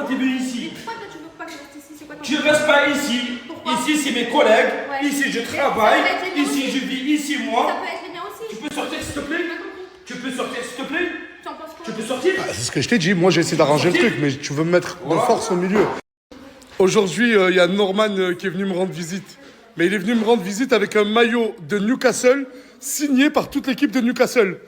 t'es venu ici? Pourquoi toi tu veux pas que je reste ici? C'est quoi ton Tu restes pas ici. Pourquoi? Ici, c'est mes collègues. Ouais. Ici, je Mais travaille. ça peut être les miens Ici, aussi. je vis. Ici, Ça moi. peut être les miens aussi. Tu peux sortir, s'il te plaît? Tu peux sortir, s'il te plaît? Tu en penses quoi? Tu peux sortir? C'est ce que je t'ai dit. Moi, j'ai essayé d'arranger le truc, mais tu veux me mettre de force au milieu. Aujourd'hui, il y a Norman qui est venu me rendre visite. Mais il est venu me rendre visite avec un maillot de Newcastle signé par toute l'équipe de Newcastle.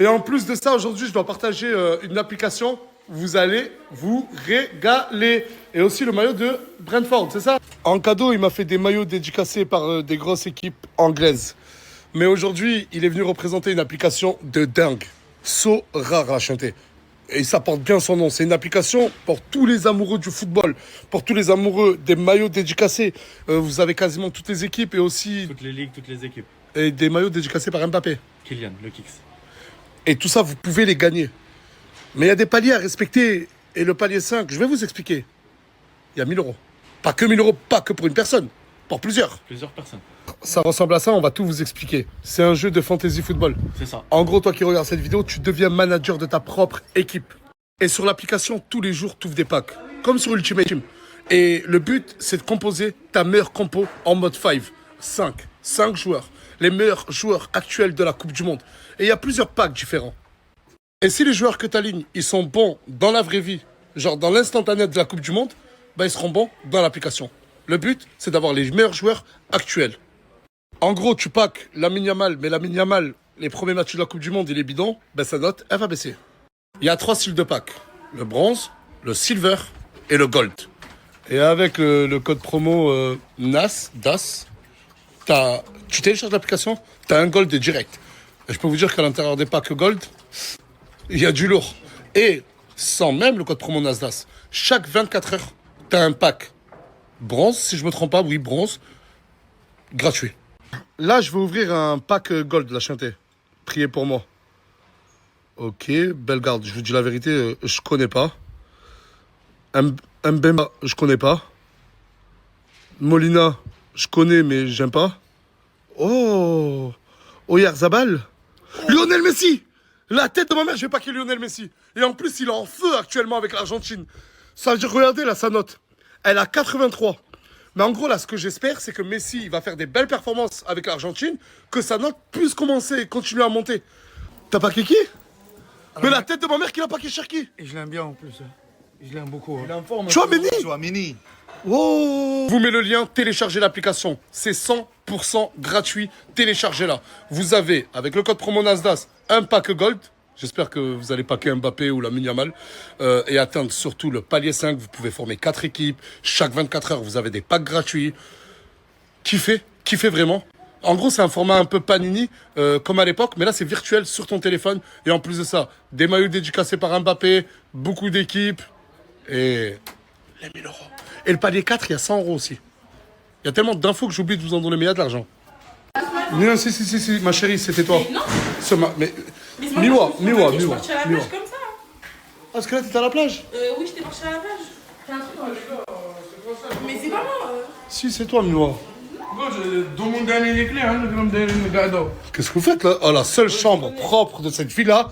Et en plus de ça, aujourd'hui, je dois partager une application. Vous allez vous régaler. Et aussi le maillot de Brentford, c'est ça? En cadeau, il m'a fait des maillots dédicacés par des grosses équipes anglaises. Mais aujourd'hui, il est venu représenter une application de dingue. So Rara chanté. Et ça porte bien son nom. C'est une application pour tous les amoureux du football, pour tous les amoureux des maillots dédicacés. Vous avez quasiment toutes les équipes et aussi Toutes les ligues, toutes les équipes. et des maillots dédicacés par Mbappé. Kylian, le Kicks. Et tout ça, vous pouvez les gagner. Mais il y a des paliers à respecter. Et le palier 5, je vais vous expliquer. Il y a 1000 euros. Pas que 1000 euros, pas que pour une personne. Pour plusieurs. Plusieurs personnes. Ça ressemble à ça, on va tout vous expliquer. C'est un jeu de fantasy football. C'est ça. En gros, toi qui regardes cette vidéo, tu deviens manager de ta propre équipe. Et sur l'application, tous les jours, tu ouvres des packs. Comme sur Ultimate Team. Et le but, c'est de composer ta meilleure compo en mode 5. 5 joueurs. Les meilleurs joueurs actuels de la Coupe du Monde. Et il y a plusieurs packs différents. Et si les joueurs que tu alignes, ils sont bons dans la vraie vie, genre dans l'instantané de la Coupe du Monde, bah ils seront bons dans l'application. Le but, c'est d'avoir les meilleurs joueurs actuels. En gros, tu packs Lamine Yamal, mais Lamine Yamal, les premiers matchs de la Coupe du Monde, il est bidon, ben sa note, elle va baisser. Il y a 3 styles de pack. Le bronze, le silver et le gold. Et avec le code promo DAS, tu télécharges l'application, tu as un gold direct. Et je peux vous dire qu'à l'intérieur des packs gold, il y a du lourd. Et sans même le code promo NASDAS, chaque 24 heures, tu as un pack bronze, si je me trompe pas, oui, bronze, gratuit. Là, je vais ouvrir un pack gold, la chanté. Priez pour moi. Ok, Bellegarde, je vous dis la vérité, je connais pas. Mbemba, je connais pas. Molina, je connais, mais j'aime pas. Oh, Oyarzabal. Lionel Messi. La tête de ma mère, je vais paquer Lionel Messi. Et en plus, il est en feu actuellement avec l'Argentine. Ça veut dire, regardez là, sa note. Elle a 83. Mais en gros, là, ce que j'espère, c'est que Messi va faire des belles performances avec l'Argentine, que sa note puisse commencer et continuer à monter. T'as paqué qui? Mais la tête de ma mère qui l'a paqué Cherki. Et je l'aime bien en plus. Je l'aime beaucoup. Il est en forme. Chouameni. Oh. Vous mettez le lien, téléchargez l'application. C'est 100% gratuit. Téléchargez-la. Vous avez, avec le code promo NASDAS, un pack gold. J'espère que vous allez paquer Mbappé ou Lamine Yamal et atteindre surtout le palier 5. Vous pouvez former 4 équipes. Chaque 24 heures, vous avez des packs gratuits. Kiffez vraiment. En gros, c'est un format un peu Panini, comme à l'époque, mais là, c'est virtuel sur ton téléphone. Et en plus de ça, des maillots dédicacés par Mbappé, beaucoup d'équipes et les 1000 euros. Et le palier 4, il y a 100 euros aussi. Il y a tellement d'infos que j'oublie de vous en donner, mais il y a de l'argent. Non, si, ma chérie, c'était toi. Mais non. Mais Mais Miwa. je suis partie à la plage comme ça. Ah, parce que là, t'étais à la plage? Oui, j'étais partie à la plage. T'as un truc. Mais c'est pas moi. Si, c'est toi, Miwa. Demande les clés, hein, le grand dernier. Qu'est-ce que vous faites là? Oh, la seule chambre propre de cette villa,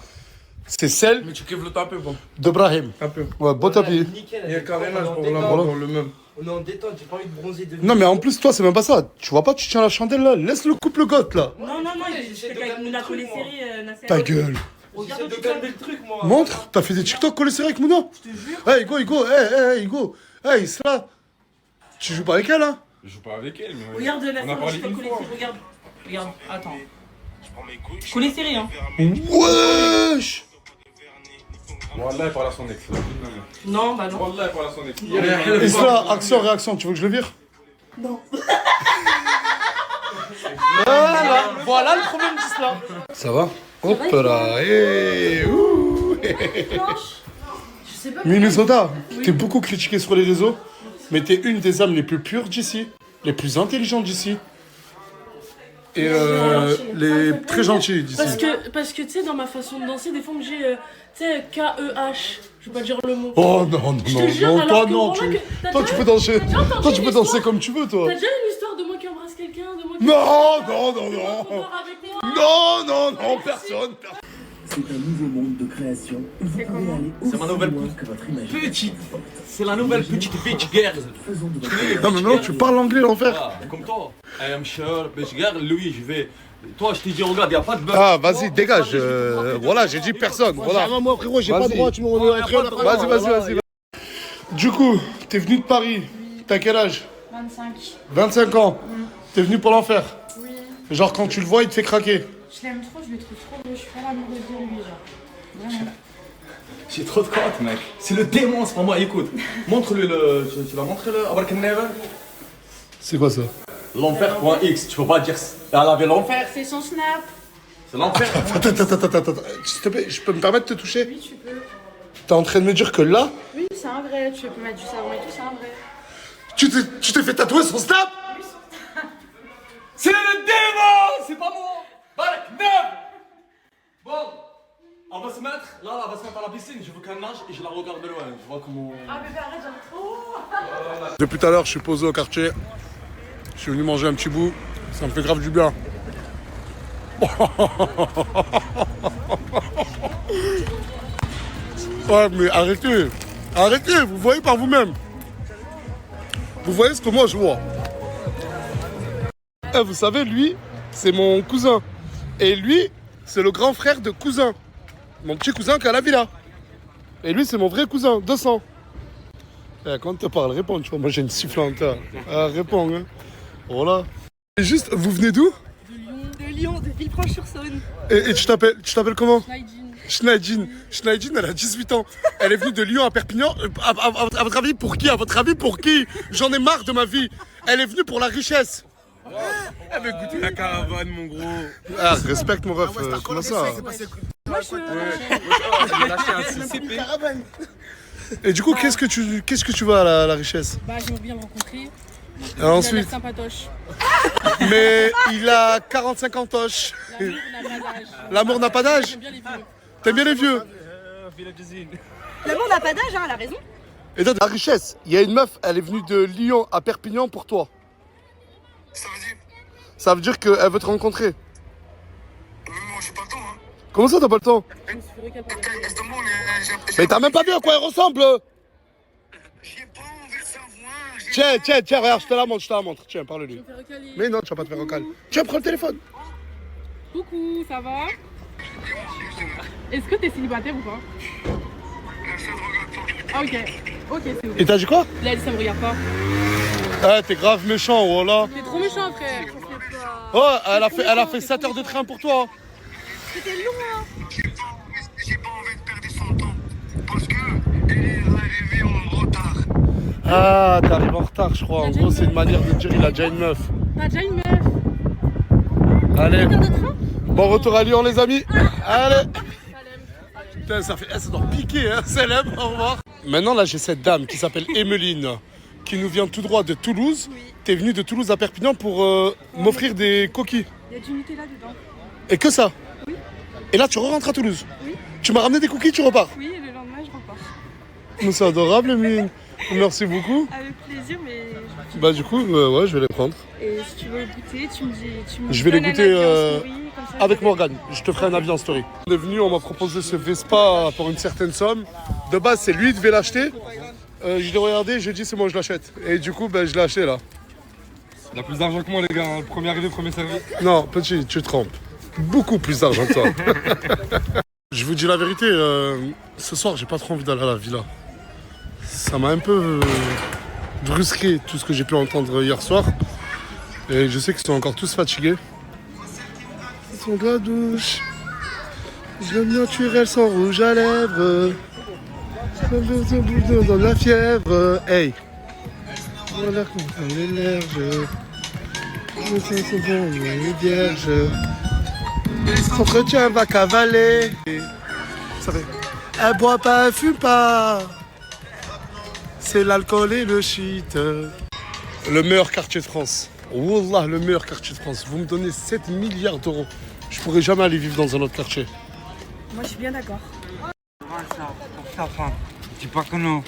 c'est celle Mais tu kiffes le taper, bon. de Brahim. Un peu. Ouais, bon tapis. Il y a carénage pour l'amour, pour le même. On est en détente, j'ai pas envie de bronzer de Non, mais en plus, toi, c'est même pas ça. Tu vois pas, tu tiens la chandelle là. Laisse le couple goth là. Non, je fais avec Mouna les séries, Nasser. Ta gueule. Regarde J'essaie où de tu calmer le truc, moi. Montre. T'as fait des TikTok collés serrés avec Mouna? Je te jure. Hey, Igo. Hey, Igo. Hey, Isra. Tu joues pas avec elle, hein? Je joue pas avec elle, mais. Regarde Nasser, On a parlé je fais une coller fois. séries. Regarde, attends. Coller séries, hein. Wesh. Wallah, il parle à son ex. Non, bah non. Wallah, il parle à son ex. Isra, action, réaction. Tu veux que je le vire? Non. Voilà le problème d'Isra. Ça va? Hop là. Hey, ouh. Je sais pas. Minnesota, t'es beaucoup critiqué sur les réseaux, mais t'es une des âmes les plus pures d'ici, les plus intelligentes d'ici, et les très gentilles d'ici. Parce que tu sais, dans ma façon de danser, des fois, j'ai, tu sais, K-E-H. Je vais pas dire le mot. Oh non, Je te jure, non, alors toi que non, moi, t'as toi déjà- tu peux danser, t'as déjà entendu toi tu peux une danser histoire comme tu veux toi. T'as déjà une histoire de moi qui embrasse quelqu'un, de moi qui... Non, personne. C'est un nouveau monde de création où vous pouvez aller aussi ma nouvelle loin que votre imagination. Petite. c'est la nouvelle petite bitch girl. Non, mais non, tu parles anglais, l'enfer. Voilà, comme toi. I am sure, bitch girl. Lui, je vais. Toi, je t'ai dit, regarde, y a pas de buzz. Ah, vas-y, dégage. Voilà, j'ai dit personne. Voilà. Moi, frérot, j'ai pas de droit, tu me remets Vas-y. Du coup, t'es venu de Paris. T'as quel âge? 25. 25 ans. T'es venu pour l'enfer. Oui. Genre, quand tu le vois, il te fait craquer. Je l'aime trop, je le trouve trop beau. Je suis pas l'amour de Dieu, lui, genre. Vraiment. J'ai trop de cote, mec. C'est le démon, c'est pour moi. Écoute, montre-lui le. Tu vas montrer le. Abark Never. C'est quoi ça? L'enfer.x. Tu peux pas dire. Elle avait l'enfer. C'est son snap. C'est l'enfer. Attends. S'il te plaît, je peux me permettre de te toucher? Oui, tu peux. T'es en train de me dire que là, Oui, c'est un vrai. Tu peux mettre du savon et tout, c'est un vrai. tu t'es fait tatouer son snap? C'est le démon. C'est pas moi. Abark Never. Bon. On va se mettre. Là, on va se mettre à la piscine. Je veux qu'elle nage et je la regarde de loin. Je vois comment. Ah, bébé, arrête, j'aime trop. Depuis tout à l'heure, je suis posé au quartier. Je suis venu manger un petit bout. Ça me fait grave du bien. Ouais, mais arrêtez, vous voyez par vous-même. Vous voyez ce que moi je vois. Vous savez, lui, c'est mon cousin. Et lui, c'est le grand frère de cousin. Mon petit cousin qui a la villa. Et lui, c'est mon vrai cousin, 200. Quand on te parle, réponds, tu vois, moi j'ai une sifflante. Réponds, hein. Voilà. Et juste, vous venez d'où? De Lyon, de Villefranche-sur-Saône. Et tu t'appelles comment? Schneidin. Schneidin, elle a 18 ans. Elle est venue de Lyon à Perpignan. À votre avis, pour qui? À votre avis, pour qui? J'en ai marre de ma vie. Elle est venue pour la richesse. Elle veut goûter la caravane, mon gros. Ah, respecte mon ref. Comment ça? Moi, je Et du coup, qu'est-ce que tu veux à la richesse? Bah, j'aimerais bien le rencontrer. Et ensuite, Sympatoche. mais il a 45 ans toche. L'amour n'a pas d'âge. L'amour n'a pas d'âge? J'aime bien les vieux. T'aimes bien les vieux? L'amour n'a pas d'âge, hein, elle a raison. Et toi, la richesse, il y a une meuf, elle est venue de Lyon à Perpignan pour toi. Ça veut dire qu'elle veut te rencontrer. Moi, j'ai pas le temps, hein. Comment ça, t'as pas le temps? Mais t'as même pas vu à quoi elle ressemble? J'ai pas envie de savoir. Tiens, regarde, je te la montre. Tiens, parle-lui. Je me fais recaler. Mais non, tu vas pas te faire recal. Tiens, prends le téléphone. Coucou, ça va? Est-ce que t'es célibataire ou pas? Ah, ok, c'est ok. Et t'as dit quoi? Là, elle dit ça me regarde pas. Ah, t'es grave méchant, voilà. T'es trop méchant, frère. Oh, elle a fait 7 heures de train pour toi. C'était long, hein. J'ai pas envie de perdre son temps. Parce que elle est arrivée en retard. Ah, t'arrives en retard, je crois. En gros, c'est une manière de dire il a déjà une meuf. T'as déjà une meuf? Allez. 7 heures de train? Bon retour à Lyon, les amis. Allez. Putain, ça doit piquer, hein. Célèbre, au revoir. Maintenant, là, j'ai cette dame qui s'appelle Emeline, qui nous vient tout droit de Toulouse. Oui. T'es venue de Toulouse à Perpignan pour m'offrir des coquilles. Il y a du Nutella dedans. Et que ça? Oui. Et là, tu rentres à Toulouse? Oui. Tu m'as ramené des cookies, tu repars? Oui, et le lendemain, je repars. Mais c'est adorable, Emeline. Merci beaucoup. Avec plaisir, mais. Bah, du coup, ouais, je vais les prendre. Et si tu veux le goûter, tu me dis. Je vais les donnes un goûter, avis en story, comme ça, Avec je- Morgane, je te ferai un avis en story. On est venu, on m'a proposé ce Vespa pour une certaine somme. De base, c'est lui qui devait l'acheter. Je l'ai regardé, je lui ai dit c'est moi je l'achète. Et du coup, ben, je l'ai acheté là. Il a plus d'argent que moi, les gars. Hein. Le premier arrivé, premier servi. Non, petit, tu te trompes. Beaucoup plus d'argent que toi. Je vous dis la vérité, ce soir, j'ai pas trop envie d'aller à la villa. Ça m'a un peu brusqué tout ce que j'ai pu entendre hier soir. Et je sais qu'ils sont encore tous fatigués. Ils sont de la douche. Je le naturel sans rouge à lèvres. Dans la fièvre. Hey. Voilà comment les lèvres. Je sais c'est bon, les vierges. S'entretient va cavaler. Ça fait. Elle boit pas, elle fume pas. C'est l'alcool et le shit. Le meilleur quartier de France. Wallah, le meilleur quartier de France. Vous me donnez 7 milliards d'euros. Je pourrais jamais aller vivre dans un autre quartier. Moi, je suis bien d'accord. Ça, pour ta femme. Dis pas que non.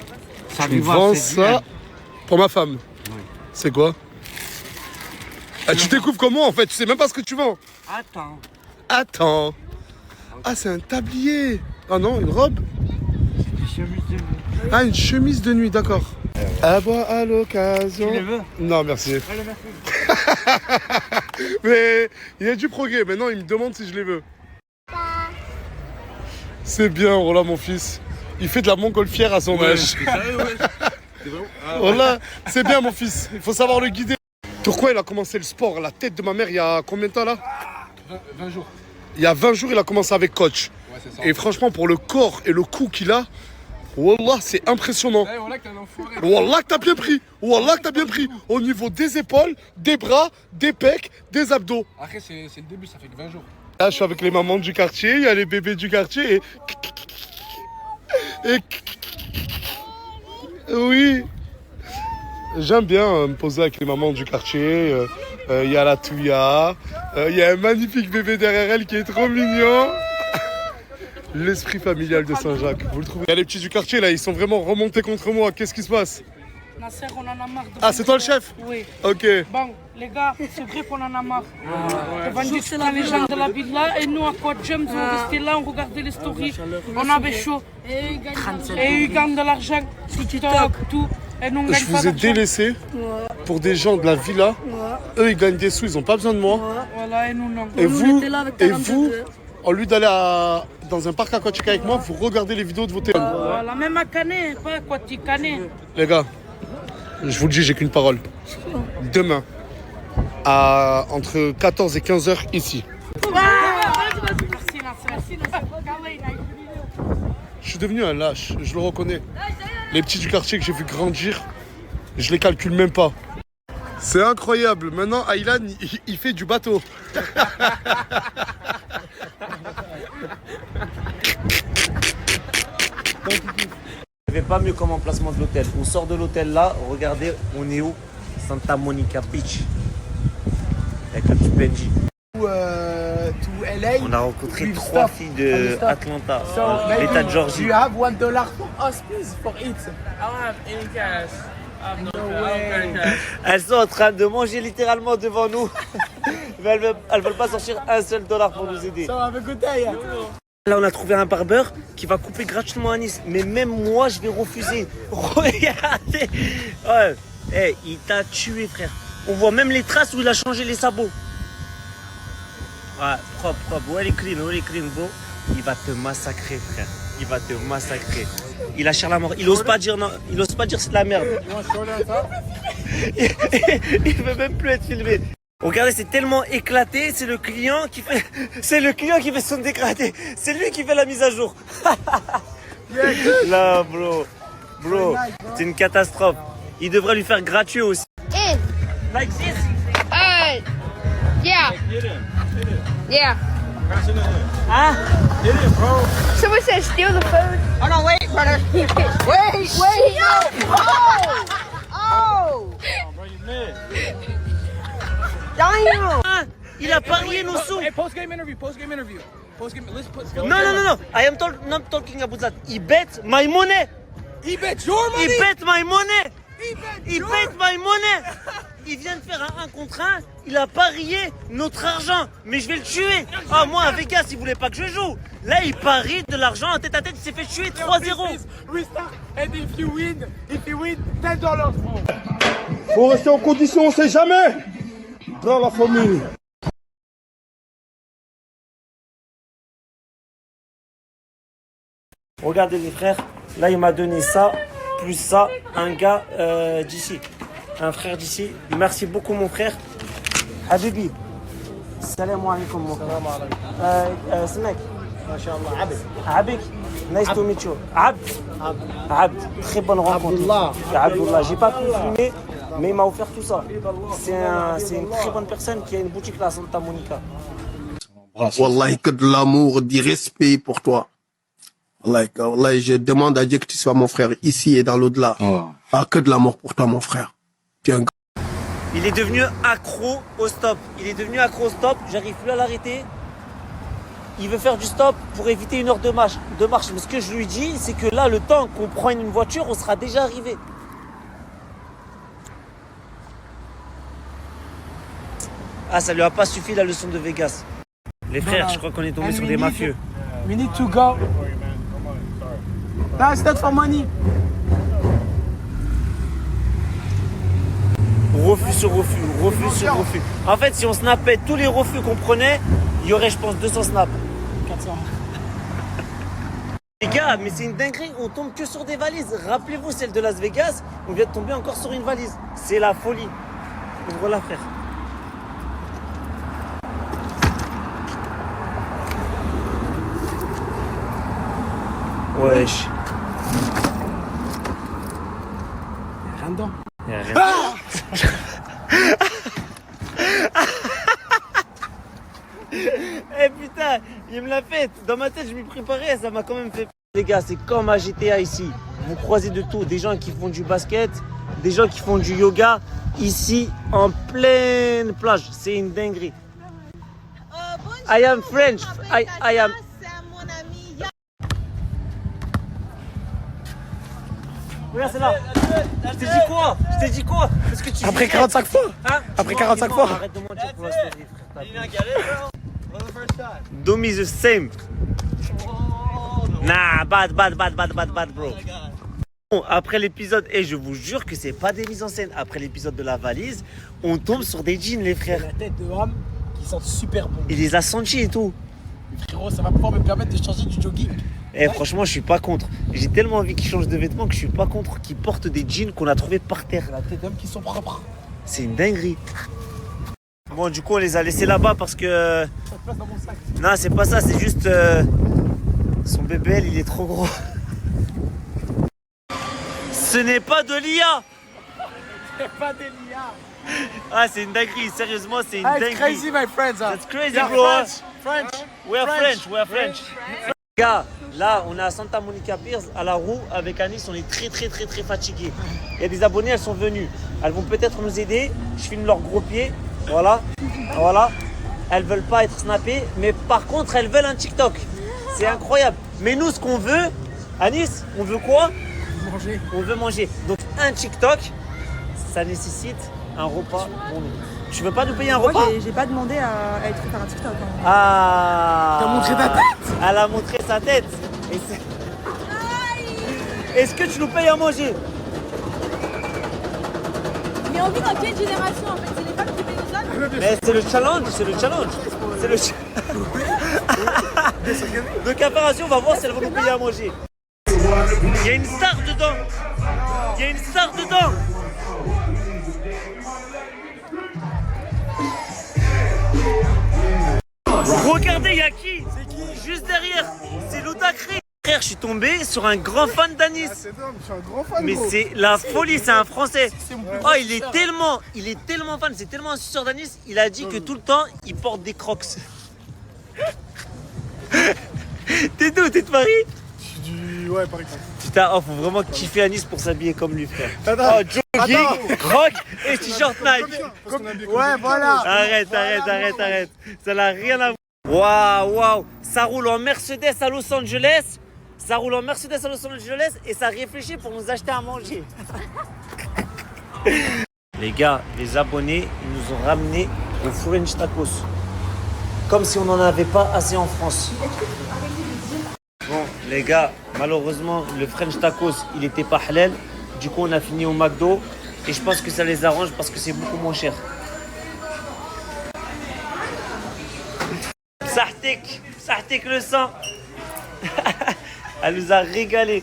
Ça Tu lui me va, vends c'est ça bien. pour ma femme. Oui. C'est quoi? Ah, tu découvres comment en fait? Tu sais même pas ce que tu vends. Attends. Attends. Ah, c'est un tablier. Ah non, une robe? C'est des chemises de... Ah, une chemise de nuit, d'accord. À boire à l'occasion. Tu les veux? Non, merci. Mais il y a du progrès. Maintenant, il me demande si je les veux. C'est bien, voilà mon fils. Il fait de la montgolfière à son âge. Voilà, c'est bien mon fils. Il faut savoir le guider. Pourquoi il a commencé le sport? La tête de ma mère, il y a combien de temps là? 20 jours. Il y a 20 jours, il a commencé avec coach. Ouais, c'est ça. Et franchement, pour le corps et le cou qu'il a, wallah, c'est impressionnant. Eh, voilà que t'es un enfoiré. Wallah que t'as bien pris. Wallah que t'as bien pris. Au niveau des épaules, des bras, des pecs, des abdos. Après, c'est le début, ça fait que 20 jours. Là, je suis avec les mamans du quartier, il y a les bébés du quartier et... Oui. J'aime bien me poser avec les mamans du quartier. Il y a la Touya. Il y a un magnifique bébé derrière elle qui est trop mignon. L'esprit familial de Saint-Jacques, vous le trouvez? Il y a les petits du quartier là, ils sont vraiment remontés contre moi. Qu'est-ce qui se passe? Nasser, on en a marre. Ah, c'est toi le chef? Oui. Ok. Bon, les gars, c'est vrai qu'on en a marre. Le bandit, c'est les gens de la ville là. Et nous, à quoi James, on restait là, on regardait les stories. On avait chaud. Et ils gagnent de l'argent. TikTok, tout. Et nous, on gagne Je pas vous ai d'argent. délaissé pour des gens de la villa. Eux, ils gagnent des sous, ils n'ont pas besoin de moi. Voilà, et nous, non. Et vous, au lieu d'aller dans un parc aquatique avec moi, vous regardez les vidéos de vos téléphones. Voilà, même à Canet, pas aquatique, Canet. Les gars, je vous le dis, j'ai qu'une parole. Demain, entre 14 et 15 heures, ici. Merci, Nasser. Je suis devenu un lâche, je le reconnais. Les petits du quartier que j'ai vu grandir, je les calcule même pas. C'est incroyable. Maintenant, Aylan, il fait du bateau. Il n'y avait pas mieux comme emplacement de l'hôtel. On sort de l'hôtel là, regardez, on est où? Santa Monica Beach. Avec le petit Benji. On a rencontré 3 filles de Atlanta, l'État de Georgie. You have $1 for us, please, for it. Elles sont en train de manger littéralement devant nous. Mais elles veulent pas sortir un seul dollar pour nous aider. So have a good day. Là, on a trouvé un barbeur qui va couper gratuitement à Nice. Mais même moi, je vais refuser. Regardez. Ouais. Hey, il t'a tué, frère. On voit même les traces où il a changé les sabots. Ouais, propre, propre. Ouais, il est clean, beau. Il va te massacrer, frère. Il va te massacrer. Il a cher la mort. Il ose pas dire non. Il ose pas dire c'est de la merde. Il veut même plus être filmé. Regardez, c'est tellement éclaté, c'est le client qui fait son dégradé. C'est lui qui fait la mise à jour. Là, bro, c'est une catastrophe. Il devrait lui faire gratuit aussi. Like this. Yeah. Yeah. Hein? Someone said steal the food. Oh no, wait, brother. Wait. No. Oh. Damn. Hein? Il a parié nos sous. Hey, post-game interview. Let's put. Non. I am not talking about that. He bet my money. He bet your money. He bet my money. Il bet my money. Il vient de faire un 1 contre 1. Il a parié notre argent. Mais je vais le tuer. Ah, moi, à Vegas, il voulait pas que je joue. Là, il parie de l'argent en tête à tête. Il s'est fait tuer 3-0. Restart. And if you win, $10. Faut rester en condition, on sait jamais. Dans la famille. Regardez les frères. Là, il m'a donné ça, plus ça, un gars d'ici. Un frère d'ici. Merci beaucoup, mon frère. Habibi. Salam alaikum, mon frère. Smek. Masha'Allah, Abed. Abik. Nice to meet you. Abd. Très bonne rencontre. Abdullah. J'ai pas pu filmer, mais il m'a offert tout ça. C'est une très bonne personne qui a une boutique là à Santa Monica. Wallahi, que de l'amour, du respect pour toi. Wallahi, je demande à Dieu que tu sois mon frère ici et dans l'au-delà. Ah, que de l'amour pour toi, mon frère. Tu es un gars. Il est devenu accro au stop. J'arrive plus à l'arrêter. Il veut faire du stop pour éviter 1 heure de marche. Mais ce que je lui dis, c'est que là, le temps qu'on prend une voiture, on sera déjà arrivé. Ah, ça lui a pas suffi la leçon de Vegas. Les frères, je crois qu'on est tombé sur des mafieux. We need to go. No, it's not for money. Refus sur refus, refus sur refus. En fait, si on snappait tous les refus qu'on prenait, il y aurait, je pense, 200 snaps. 400. Les gars, mais c'est une dinguerie, on tombe que sur des valises. Rappelez-vous celle de Las Vegas, on vient de tomber encore sur une valise. C'est la folie. Ouvre-la, frère. Wesh. Y'a rien dedans. Y'a rien. Eh putain, il me l'a fait. Dans ma tête, je m'y préparais, ça m'a quand même fait. Les gars, c'est comme à GTA ici. Vous croisez de tout. Des gens qui font du basket, des gens qui font du yoga. Ici, en pleine plage. C'est une dinguerie. I am French. I am. Regarde, c'est là. Je t'ai dit quoi? Je t'ai dit quoi? Parce que tu Après 45 fois. Hein? Après 45 fois. Arrête de mentir pour la story, frère. Doom is the same. Nah, bad, bro. Bon, après l'épisode, et je vous jure que c'est pas des mises en scène. Après l'épisode de la valise, on tombe sur des jeans, les frères. La tête de homme qui sentent super bon. Il les a sentis et tout. Mais frérot, ça va pouvoir me permettre de changer du jogging. Eh, franchement, je suis pas contre. J'ai tellement envie qu'ils changent de vêtements que je suis pas contre qu'ils portent des jeans qu'on a trouvés par terre. La tête d'homme qui sont propres. C'est une dinguerie. Bon, du coup, on les a laissés là-bas parce que. Ça te place dans mon sac. Non, c'est pas ça, c'est juste. Son BBL, il est trop gros. Ce n'est pas de l'IA. C'est pas des liens. Ah, c'est une dinguerie, sérieusement, c'est une dinguerie. It's crazy, my friends. That's crazy, Yeah, bro. French. We are French. Gars, là, on est à Santa Monica Pier, à la roue, avec Anis, on est très fatigués. Il y a des abonnés, elles sont venues. Elles vont peut-être nous aider. Je filme leurs gros pieds. Voilà. Elles veulent pas être snappées, mais par contre, elles veulent un TikTok. C'est incroyable. Mais nous, ce qu'on veut, Anis, on veut quoi? Manger. On veut manger. Donc, un TikTok, ça nécessite un repas pour nous. Tu veux pas nous payer un repas? J'ai pas demandé à être faire un TikTok. Hein. Ah. T'as montré ta tête? Elle a montré sa tête. Est-ce que tu nous payes à manger? Mais on vit dans quelle génération en fait? C'est les femmes qui payent les hommes? Mais c'est le challenge. Donc à part, on va voir si elles vont nous payer à manger. Il y a une star dedans. Regardez, il y a qui? C'est qui? Juste derrière, c'est Ludacris. Frère, je suis tombé sur un grand fan d'Anis. Je suis un grand fan. Mais gros. c'est la folie, c'est un Français. Oh, il est tellement fan, c'est tellement un suceur d'Anis. Il a dit que tout le temps, il porte des Crocs. T'es d'où? T'es de Paris? Ouais, par exemple. Putain, oh, faut vraiment kiffer Anis pour s'habiller comme lui, frère. Oh, jogging, croc et t-shirt Nike. Ouais, voilà. Arrête. Ça n'a rien à voir. Waouh. Ça roule en Mercedes à Los Angeles. Et ça réfléchit pour nous acheter à manger. Les gars, les abonnés, ils nous ont ramenés au French Tacos. Comme si on n'en avait pas assez en France. Bon, les gars, malheureusement, le French Tacos, il n'était pas halal. Du coup, on a fini au McDo. Et je pense que ça les arrange parce que c'est beaucoup moins cher. Sahtik le sang. Elle nous a régalé.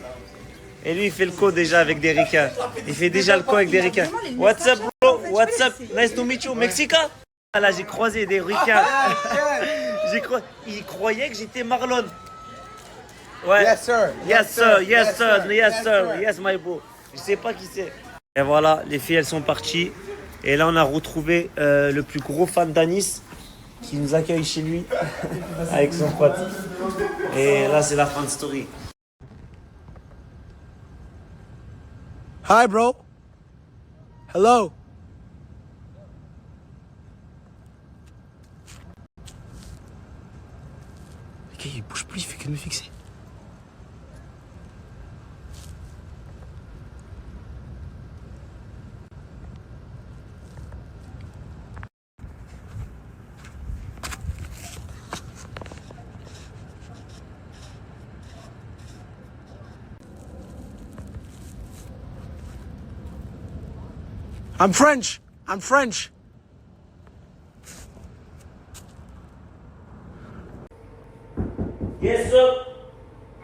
Et lui, il fait le co déjà avec des ricains. Il fait déjà le co avec des ricains. What's up, bro? What's up? Nice to meet you. Mexica? Ah là, j'ai croisé des ricains. Ils croyaient que j'étais Marlon. Ouais. Yes, my bro. Je sais pas qui c'est. Et voilà, les filles, elles sont parties. Et là, on a retrouvé le plus gros fan d'Anis qui nous accueille chez lui avec son pote. Et là, c'est la fin de story. Hi, bro. Hello. Le gars, il bouge plus, il fait que me fixer. I'm French. I'm French. Yes, sir.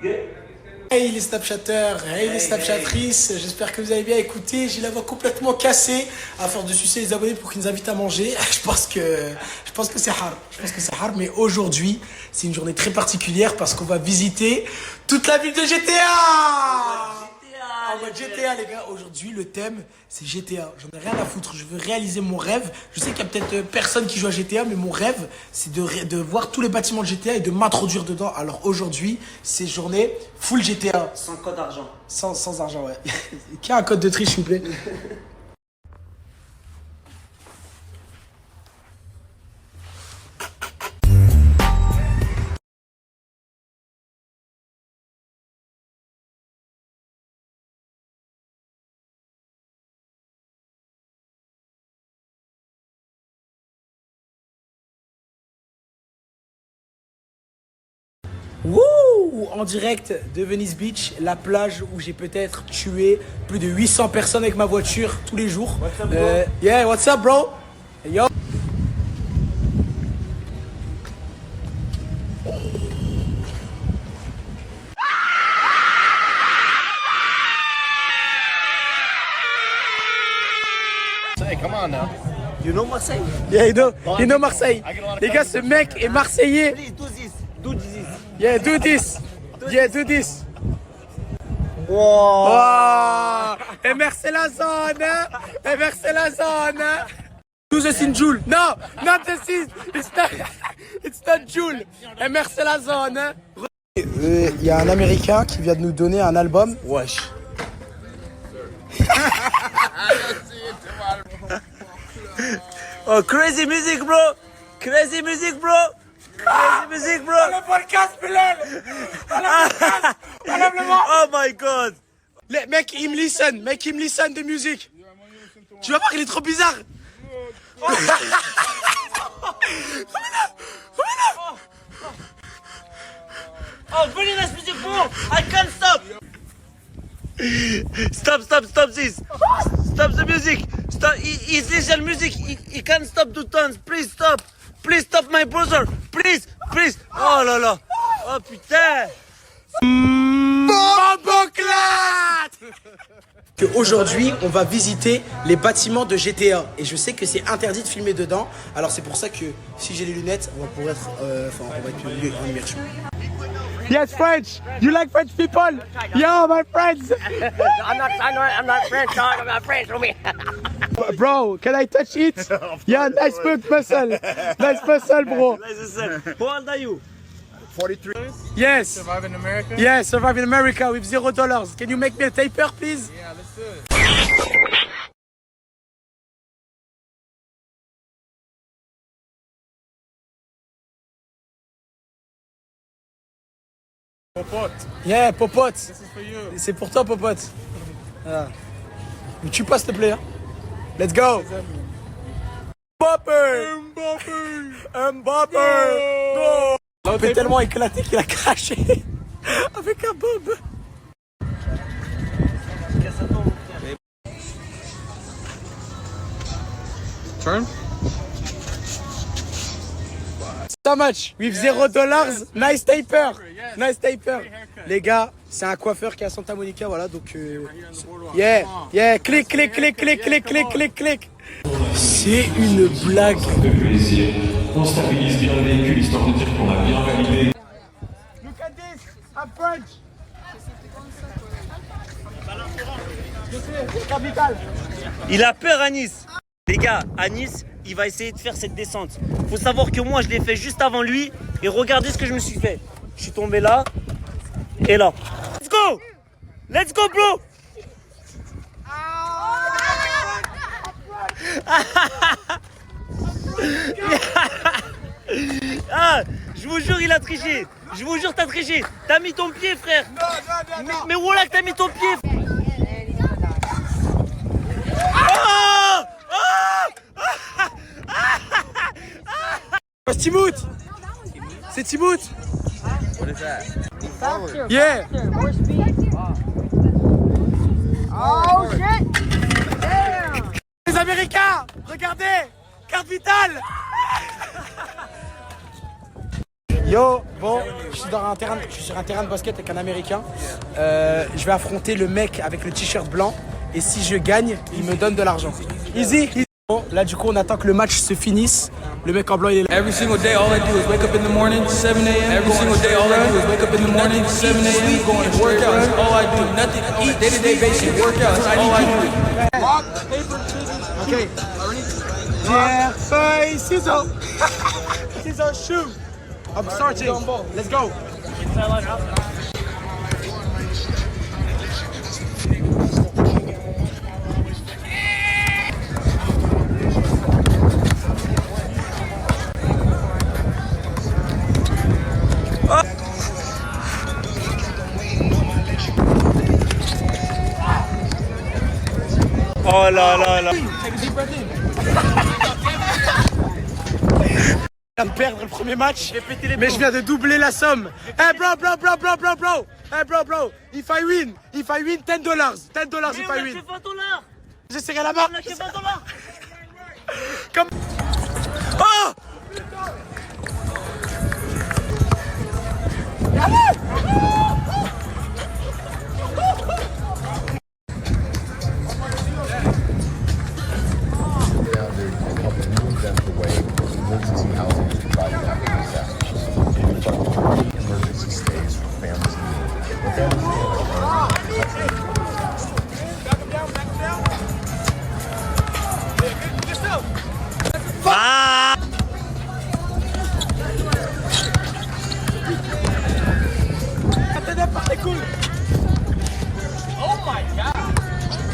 Yeah. Hey les Snapchatters, hey les Snapchattrices, j'espère que vous allez bien. Écoutez, j'ai la voix complètement cassée à force de sucer les abonnés pour qu'ils nous invitent à manger. Je pense que c'est hard. Mais aujourd'hui, c'est une journée très particulière parce qu'on va visiter toute la ville de GTA. En mode GTA les gars, aujourd'hui le thème c'est GTA. J'en ai rien à foutre, je veux réaliser mon rêve. Je sais qu'il y a peut-être personne qui joue à GTA, mais mon rêve c'est de voir tous les bâtiments de GTA et de m'introduire dedans. Alors aujourd'hui, c'est journée full GTA. Sans code argent. Sans argent, ouais. Qui a un code de triche s'il vous plaît? Wouh! En direct de Venice Beach, la plage où j'ai peut-être tué plus de 800 personnes avec ma voiture tous les jours. What's up, bro? Yeah, what's up, bro? Yo. Hey, come on now. You know Marseille? Yeah, you know Marseille. Les gars, ce mec est marseillais. Please do this. Do this. Yeah, do this. Yeah, do this. Wow. Oh. Et merci la zone. Et merci la zone. Do the scene, Joule. No, not the scene. It's not Joule. Et merci la zone. Il y a un Américain qui vient de nous donner un album. Wesh. Oh, crazy music, bro. Crazy music, bro. Crazy music, bro. Le podcast, Bilal. Oh my god. Make him listen the music. Tu vas voir, il est trop bizarre. Oh, very nice music, bro. I can't stop. Stop this. Stop the music. Stop. It's illegal music. He can't stop to dance. Please stop. Please stop, my brother. Please. Oh là là. Oh putain. Aujourd'hui, on va visiter les bâtiments de GTA et je sais que c'est interdit de filmer dedans. Alors c'est pour ça que si j'ai les lunettes, on va pouvoir être, on va être en immersion. Yes, French. You like French people? Yo, my friends. I'm not French, dog. I'm not French, homie. Bro, can I touch it? Yeah, nice muscle. Nice muscle, bro. How old are you? 43. Yes. Survive in America? Yes, survive in America with $0. Can you make me a taper, please? Yeah, let's do it. Popote. Yeah, Popote. This is for you. C'est pour toi, Popote. Ah. Mais tu passes, s'il te plaît. Hein? Let's go. Mbappé. Go. Il est tellement éclaté qu'il a craché avec un bob. Turn. So much with $0. Nice taper. Nice taper. Les gars, c'est un coiffeur qui est à Santa Monica, voilà, donc yeah, clic. C'est une blague. De plaisir. On stabilise bien le véhicule histoire de dire qu'on a bien validé. Look at this, I'm French. Il a peur à Nice. Les gars, à Nice, il va essayer de faire cette descente. Faut savoir que moi, je l'ai fait juste avant lui. Et regardez ce que je me suis fait. Je suis tombé là et là. Let's go, bro. Ah, je vous jure, il a triché. Je vous jure, t'as triché. T'as mis ton pied, frère. Non. Mais voilà que t'as mis ton pied. C'est Timout. C'est Timout. What is that? Faster, Yeah. faster, more speed. Oh shit! Damn! Les regardez. Carte vitale. Yo, bon, je suis sur un terrain de basket avec un Américain. Je vais affronter le mec avec le t-shirt blanc. Et si je gagne, il me donne de l'argent. Easy. Bon, là, du coup, on attend que le match se finisse. Le mec en blanc, il est là. Every single day, all I do is wake up in the morning, 7 a.m. Every single day, all I do is wake up in the morning, 7 a.m. Going to workouts. All I do, nothing. On a day-to-day basis, workouts. All I do. Rock, paper, scissors. Okay. Pierre, feuille, ciseaux. Ciseaux, shoot. I'm starting. Let's go. Oh là là là. Je viens de perdre le premier match, mais je viens de doubler la somme. Hey bro. Hey bro. If I win, $10. $10 if I win. J'ai serré la main. Comme... Oh!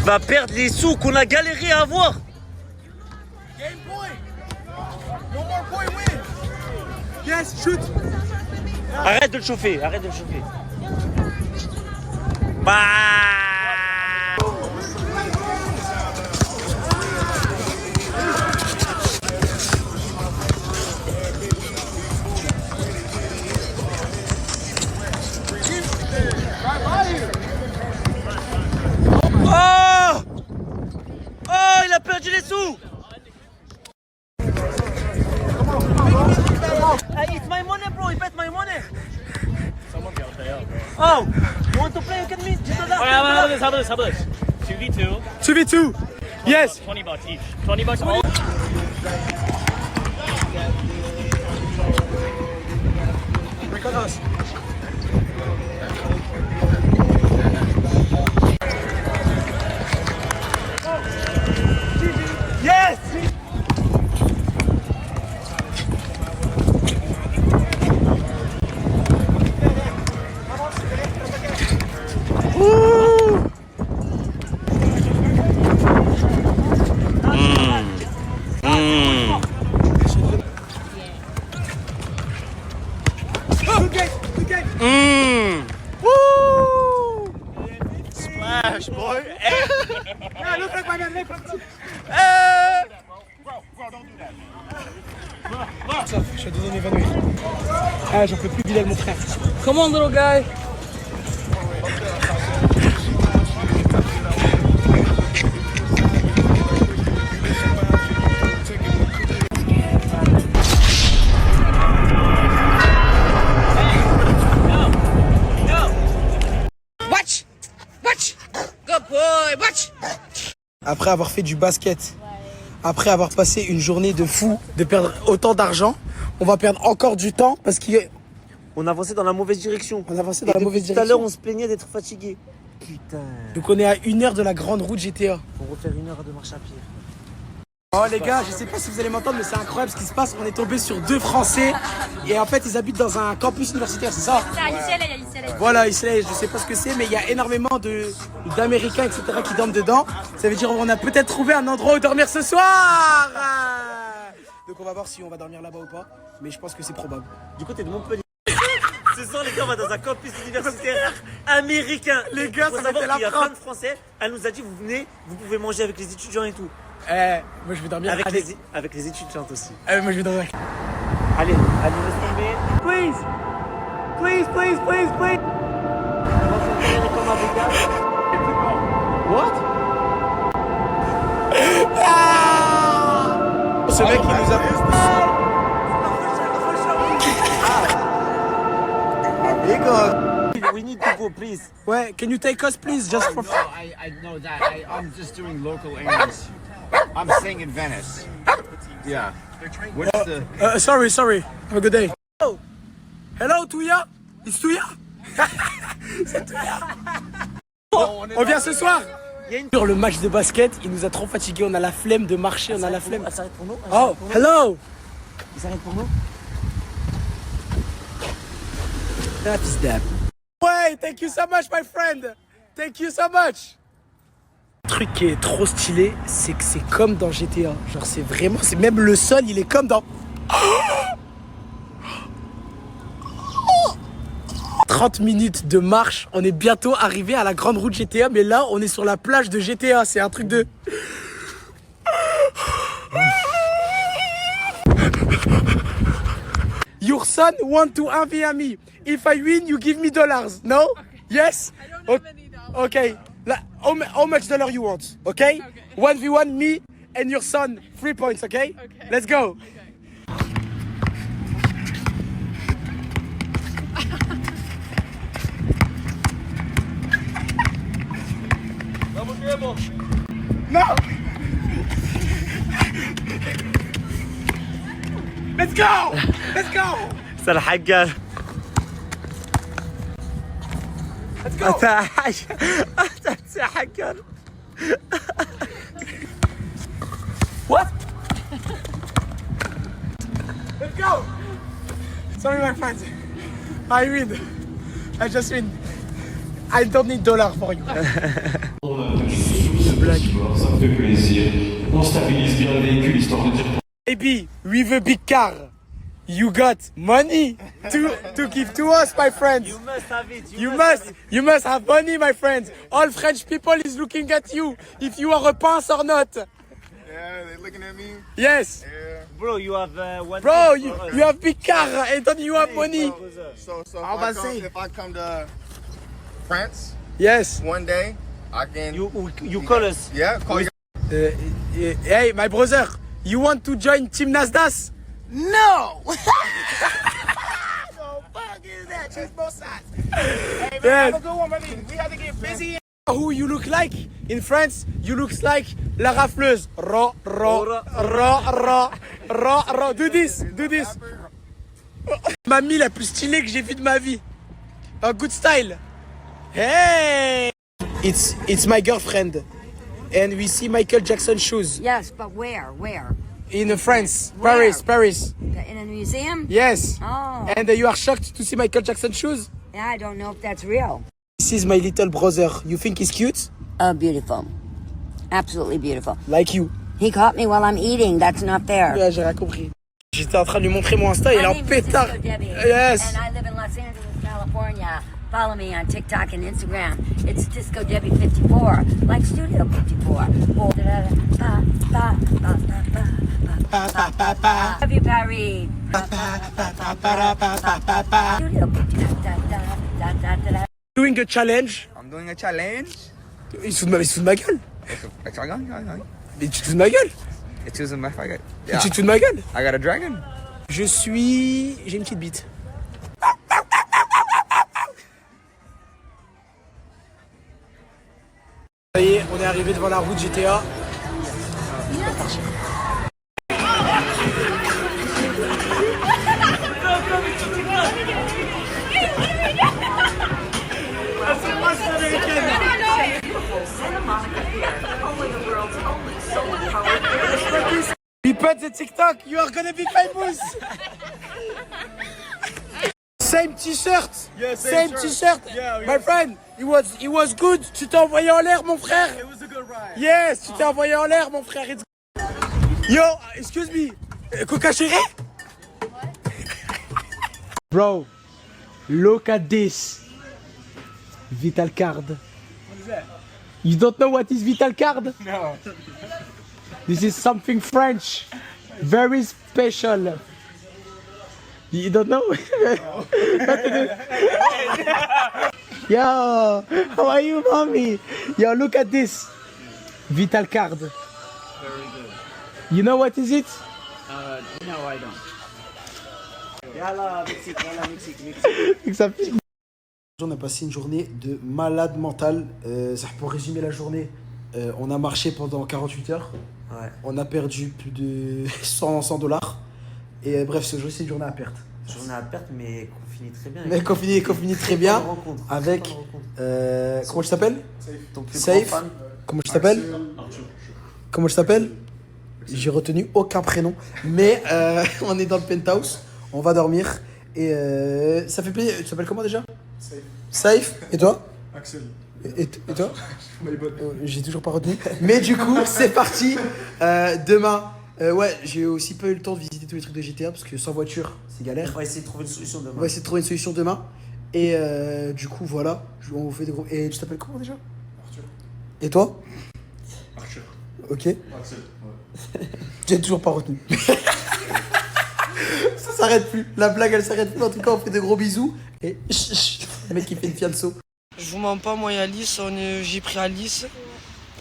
Va perdre les sous qu'on a galéré à avoir. Game point. No more point win. Yes, shoot. Arrête de le chauffer, Bah. Oh, il a perdu les sous. It's my money, bro. He bet my money. Oh, you want to play against me? How about this? 2v2. 2v2. Yes. $20 each. $20 all. Yes. Splash, boy. Yeah, look like my man. Je suis désolé évanoui. Ah, j'en peux plus, Bilal, mon frère. Come on, little guy. Après avoir fait du basket, après avoir passé une journée de fou, de perdre autant d'argent, on va perdre encore du temps parce qu'on avançait dans la mauvaise direction. On avançait dans la mauvaise Tout à direction. l'heure, on se plaignait d'être fatigué. Putain. Donc on est à 1 heure de la grande route GTA. Faut refaire 1 heure de marche à pied. Oh les gars, je sais pas si vous allez m'entendre, mais c'est incroyable ce qui se passe. On est tombé sur 2 Français et en fait ils habitent dans un campus universitaire, c'est ça? C'est à UCLA. Voilà, Israël, je sais pas ce que c'est, mais il y a énormément d'Américains, etc. qui dorment dedans. Ça veut dire qu'on a peut-être trouvé un endroit où dormir ce soir. Donc on va voir si on va dormir là-bas ou pas, mais je pense que c'est probable. Du côté de Montpellier. Ce soir, les gars, on va dans un campus universitaire américain. Les gars, ça va être la Il y a frappe. plein de Français. Elle nous a dit, vous venez, vous pouvez manger avec les étudiants et tout. Moi je vais dormir avec les étudiantes aussi. Moi je vais dormir. Allez, laisse tomber. Please. What? ce mec il nous a... We need to go, please. Ouais, can you take us please, just for... I know that. I'm just doing local errands. I'm staying in Venice. Yeah. What's the... Sorry. Have a good day. Oh. Hello, Touya. It's Touya. C'est Touya. On vient ce soir. Sur le match de basket, il nous a trop fatigués. On a la flemme de marcher, on a la flemme. Ça s'arrête pour nous. Oh, hello. Il s'arrête pour nous. That is that. Ouais, thank you so much, my friend. Thank you so much. Le truc qui est trop stylé, c'est que c'est comme dans GTA. Genre, c'est vraiment, c'est même le sol, il est comme dans... 30 minutes de marche, on est bientôt arrivé à la grande route GTA, mais là, on est sur la plage de GTA. C'est un truc de... Your son want to envy me. If I win, you give me dollars. No? Okay. Yes? I don't have any dollars. Okay. How much dollar you want? Okay? 1v1, me and your son, 3 points, okay? Okay. Let's go. Okay. No! Let's go! Let's go! C'est le حقر. Let's go! C'est حقر. What? Let's go! Sorry, my friends. I win. I just win. I don't need dollars for you. Ça me fait plaisir. On stabilise bien le véhicule histoire de dire. Baby, with a big car, you got money to give to us, my friends. You must have it. You must have money, my friends. All French people is looking at you, if you are a prince or not. Yeah, they're looking at me. Yes. Yeah. Bro, you have one. Bro, you have big car and then you have money. So if I come to France, yes, one day I can. You call us. Yeah, call you. Hey, my brother, you want to join Team Nasdaq? No. Yes. Have a good one, buddy. We have to get busy. Who you look like in France? You look like la rafleuse. Ro. Do this. Mamie la plus stylée que j'ai vue de ma vie. A good style. Hey. It's my girlfriend, and we see Michael Jackson shoes. Yes, but where? In France, Where? Paris. In a museum? Yes. Oh. And you are shocked to see Michael Jackson shoes? Yeah, I don't know if that's real. This is my little brother. You think he's cute? Oh, beautiful. Absolutely beautiful. Like you. He caught me while I'm eating. That's not fair. Yeah, j'ai rien compris. J'étais en train de lui montrer mon Insta, il est en pétard. Yes. And I live in Los Angeles, California. Follow me on TikTok and Instagram. It's Disco Debbie 54, like Studio 54. Love you, Paris. Doing a challenge. I'm doing a challenge. Il se fout de ma gueule. A dragon? Mais tu te fous de ma gueule. It's using my faggot. Yeah. Tu te fous de ma gueule. I got a dragon. J'ai une petite bite. Ça y est, on est arrivé devant la route GTA. We put the TikTok, you are gonna be famous. Same t-shirt. Yeah, same t-shirt. Yeah, my friend, it was good. Tu t'es envoyé en l'air, mon frère. It was a good ride. Yes, tu t'es envoyé en l'air, mon frère. Yo, excuse me. Coca chérie? Bro, look at this. Vital card. What is that? You don't know what is Vital card? No. This is something French. Very special. You don't know? Yo, how are you, mommy? Yo, look at this. Vital card. Very good. You know what is it? No, I don't. Yalla, Mexique. On a passé une journée de malade mental. Pour résumer la journée, on a marché pendant 48 heures. Ouais. On a perdu plus de 100 $. Et bref, c'est une journée à perte. Journée à perte, mais qu'on finit très bien. Mais qu'on finit très bien avec. Comment je t'appelle? Ton plus Safe. grand fan. Comment je t'appelle? Comment je t'appelle? J'ai retenu aucun prénom. Mais on est dans le penthouse. On va dormir. Et ça fait plaisir. Tu t'appelles comment déjà? Safe. Et toi? Axel. Et toi? J'ai toujours pas retenu. Mais du coup, c'est parti. Demain. Ouais, j'ai aussi pas eu le temps de visiter tous les trucs de GTA parce que sans voiture, c'est galère. On va essayer de trouver une solution demain. On va essayer de trouver une solution demain. Et du coup, voilà. On vous fait des gros. Et tu t'appelles comment déjà? Arthur. Et toi? Arthur. Ok. Axel. Ouais. J'ai toujours pas retenu. Ça s'arrête plus. La blague, elle s'arrête plus. En tout cas, on fait des gros bisous. Et le mec, il fait une fianso. Je vous mens pas, moi et Alice, j'ai pris Alice.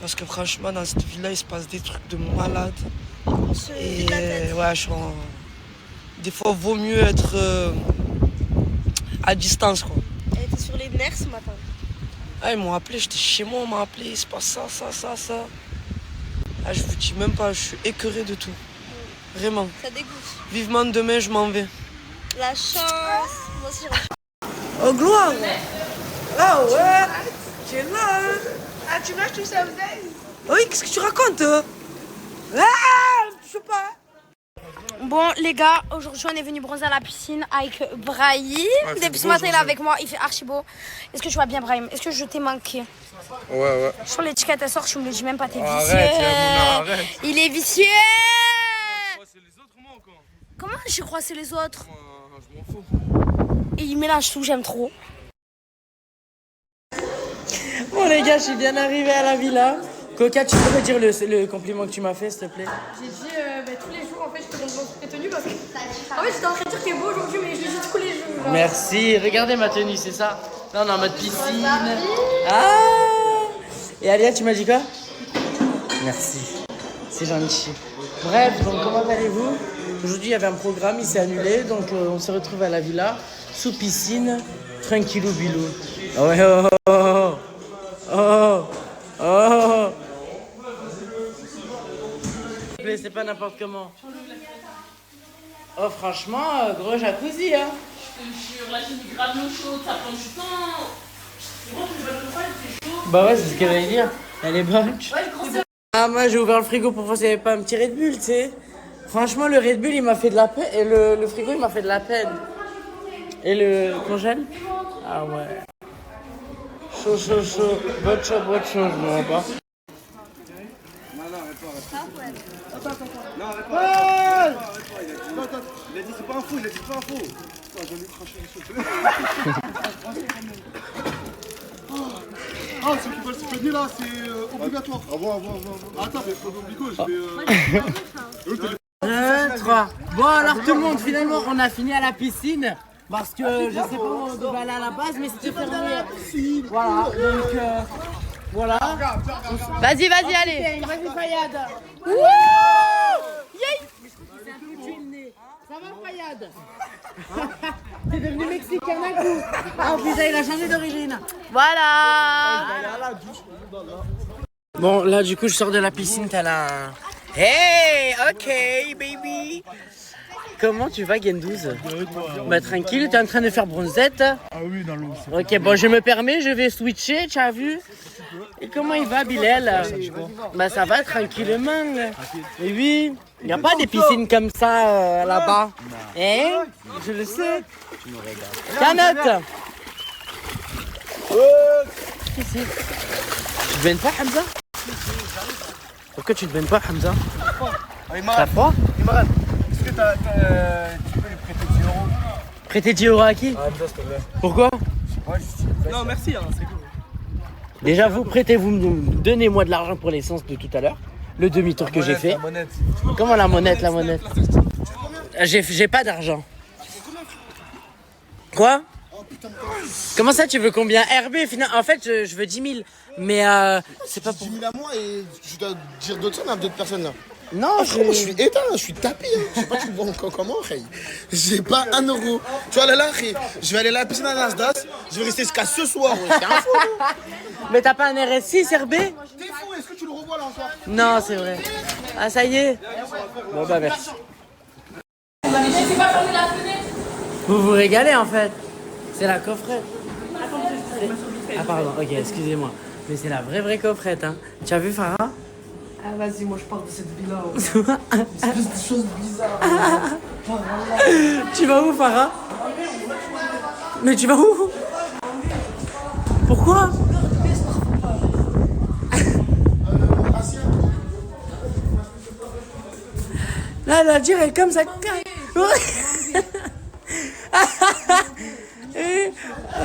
Parce que franchement, dans cette ville-là, il se passe des trucs de malade. Et ouais, des fois, vaut mieux être à distance, quoi. Elle était sur les nerfs ce matin. Ah, ils m'ont appelé, j'étais chez moi, on m'a appelé, il se passe ça. Ah, je vous dis même pas, je suis écœuré de tout. Vraiment. Ça dégoûte. Vivement demain, je m'en vais. La chance. Moi aussi, Oh, gloire! Ah ouais! Tu es là, hein? Ah, tu m'as tout ça, vous avez? Oui, qu'est-ce que tu racontes? Ah! Je sais pas. Bon, les gars, aujourd'hui, on est venu bronzer à la piscine avec Brahim. Depuis ce matin, il est avec moi, il fait archi beau. Est-ce que tu vas bien, Brahim? Est-ce que je t'ai manqué? Ouais. Sur l'étiquette, elle sort, tu me le dis même pas, t'es vicieux. Arrête. Il est vicieux. C'est les autres, moi, encore. Comment je crois c'est les autres? Je m'en fous. Et il mélange tout, j'aime trop. Bon, les gars, je suis bien arrivé à la villa. Coca, tu peux me dire le compliment que tu m'as fait, s'il te plaît? J'ai dit tous les jours, en fait, je te demande tes tenues parce que. En fait, j'étais en train de dire que t'es beau aujourd'hui, mais je le dis tous les jours. Genre. Merci, regardez ma tenue, c'est ça? Non, en mode piscine. Ah! Et Alia, tu m'as dit quoi? Merci, c'est gentil. Bref, donc comment allez-vous? Aujourd'hui, il y avait un programme, il s'est annulé, donc on se retrouve à la villa, sous piscine, tranquillou bilou. Oh, ouais, oh. C'est pas n'importe comment. Oh, franchement, gros jacuzzi, hein. Je te jure, là, j'ai mis grave l'eau chaude, ça prend du temps. C'est bon, tu vas le faire, c'est chaud. Bah ouais, c'est ce qu'elle allait dire. Elle est bonne. Ouais, grosse. Ah, moi, j'ai ouvert le frigo pour voir s'il n'y avait pas un petit Red Bull, tu sais. Franchement, le Red Bull, il m'a fait de la peine. Et le frigo, il m'a fait de la peine. Et le congèle? Ah ouais. Chaud. Bonne chaud, je me rends pas. Non, arrête pas. Il a dit c'est pas un fou, Attends, j'en ai craché dessus. Ah, ceux qui veulent se plaigner là, c'est obligatoire. Ah bon. Attends, mais faut obligo, je vais. 1, 3. Bon, alors tout le monde, finalement, on a fini à la piscine. Parce que je sais pas où on devait aller à la base, mais c'était fermé. Voilà, donc voilà. Vas-y, allez. Vas-y, Fayad. Wouh! Ça va, Fayad? T'es devenu mexicain d'un coup. Ah putain, il a changé d'origine. Voilà. Bon, là, du coup, je sors de la piscine, t'as la... Hey, ok, baby. Comment tu vas, Gendouz? Bah tranquille, t'es en train de faire bronzette. Ah oui, dans l'eau. Ok, bon, je me permets, je vais switcher, tu as vu? Et comment il va, Bilal? Bah ça va tranquillement. Et oui, il n'y a pas des piscines comme ça là-bas. Hein? Je le sais. Tu me régales. Canette! Ici. Tu te baignes pas, Hamza? Pourquoi tu te baignes pas, Hamza? T'as froid? Est-ce que tu peux lui prêter 10 euros? Prêter 10 euros à qui? Ah, Hamza, s'il te plaît. Pourquoi? Non, merci, hein, c'est cool. Déjà, donnez-moi de l'argent pour l'essence de tout à l'heure. Le demi-tour que j'ai fait. La monnaie. Comment la monnaie? J'ai pas d'argent. Quoi? Comment ça, tu veux combien? RB, en fait, je veux 10 000. Mais c'est pas pour... 10 000 à moi et je dois dire d'autres sommes à d'autres personnes là. Non, frérot, je suis éteint, je suis tapé. Hein. Je sais pas, tu me vois encore comment, hey. J'ai pas 1 euro. Tu vas aller là, hey. Je vais aller à la piscine à Nasdaq. Je vais rester jusqu'à ce soir. Ouais. T'es un fou, non? Mais t'as pas un RSI, RB? T'es fou, est-ce que tu le revois là encore? Non, c'est vrai. Ah, ça y est. Bon, bah, merci. Vous vous régalez en fait. C'est la coffrette. Ah, pardon, ok, excusez-moi. Mais c'est la vraie coffrette, hein. Tu as vu, Farah? Ah, vas-y, moi je parle de cette vie-là. Espèce de choses bizarres. Tu vas où, Farah? Mais tu vas où? Pourquoi? Là, la dire elle est comme ça.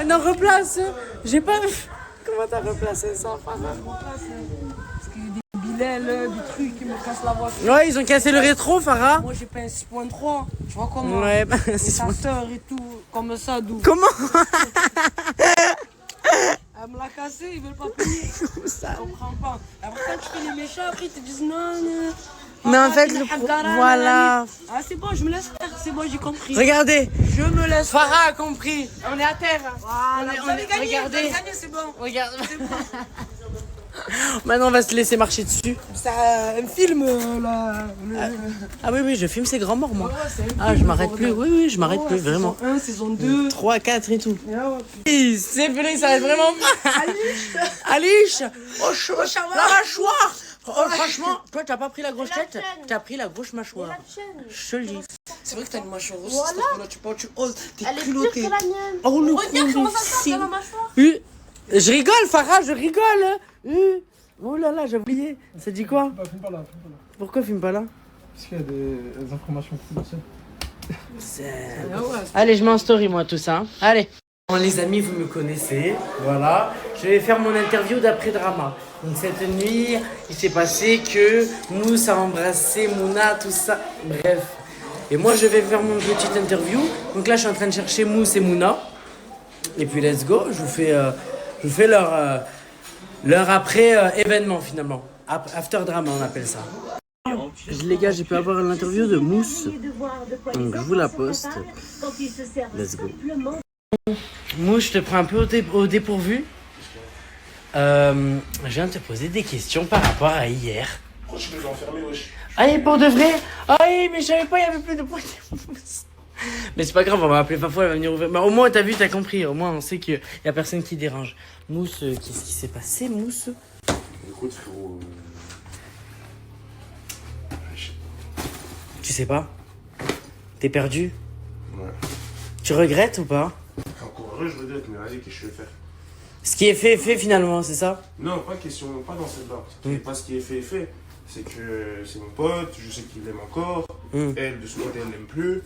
Non, replace. J'ai pas. Comment t'as replacé ça, Farah? Parce qu'il y a des bilets, des trucs qui me cassent la voiture. Ouais, ils ont cassé le rétro, Farah. Moi j'ai payé 6.3. Tu vois comment? Ouais, bah, c'est sa sœur et tout. Comme ça, d'où? Comment? Elle me l'a cassé, ils veulent pas payer. Comme ça. Je comprends pas. Après, quand tu fais les méchants, après ils te disent non. Mais en fait, voilà. Ah, c'est bon, je me laisse faire. C'est bon, j'ai compris. Regardez. Je me laisse faire. Farah a compris. On est à terre. Voilà, on est gagné, regardez. vous avez gagné, c'est bon. Regarde. C'est bon. Maintenant, on va se laisser marcher dessus. C'est un film, là. Ah oui, je filme ces grands morts, moi. Ouais, Ah, je m'arrête plus. Oui, je m'arrête plus, vraiment. Saison 1, saison 2. 3, 4 et tout. C'est vrai, ça va être vraiment pas. Alice. Oh, la mâchoire. Oh, franchement, toi, t'as pas pris la grosse tête. T'as pris la grosse mâchoire. Je te le dis. C'est vrai que t'as une mâchoire aussi. Voilà. Tu oses. T'es Elle est pire culotté. que la mienne. Oh, le Regarde comment ça sort de ma mâchoire. Je rigole, Farah, je rigole. Oh là là, j'ai oublié. Ça dit quoi? Filme pas là. Pourquoi filme pas là? Parce qu'il y a des informations confidentielles. Allez, je mets en story, moi, tout ça. Allez. Bon, les amis, vous me connaissez. Voilà. Je vais faire mon interview d'après-drama. Donc, cette nuit, il s'est passé que Mousse a embrassé Mouna, tout ça. Bref. Et moi, je vais faire mon petite interview. Donc là, je suis en train de chercher Mousse et Mouna. Et puis, let's go. Je vous fais leur après événement, finalement. After drama, on appelle ça. Les gars, j'ai pu avoir l'interview de Mousse. Donc, je vous la poste. Let's go. Mousse, je te prends un peu au dépourvu. Je viens de te poser des questions par rapport à hier. Pourquoi tu peux enfermer, wesh? Allez, pour de vrai? Aïe, mais je savais pas, il y avait plus de points. Mais c'est pas grave, on va appeler Fafo, elle va venir ouvrir. Mais au moins, t'as vu, t'as compris. Au moins, on sait qu'il y a personne qui dérange. Mousse, qu'est-ce qui s'est passé, Mousse? Écoute, frérot. Tu sais pas? T'es perdu? Ouais. Tu regrettes ou pas? Encore heureux, je regrette, mais vas-y, qu'est-ce que je vais faire? Ce qui est fait finalement, c'est ça? Non, pas dans celle-là. Pas ce qui est fait. C'est que c'est mon pote, je sais qu'il l'aime encore. Elle, de son côté, elle l'aime plus.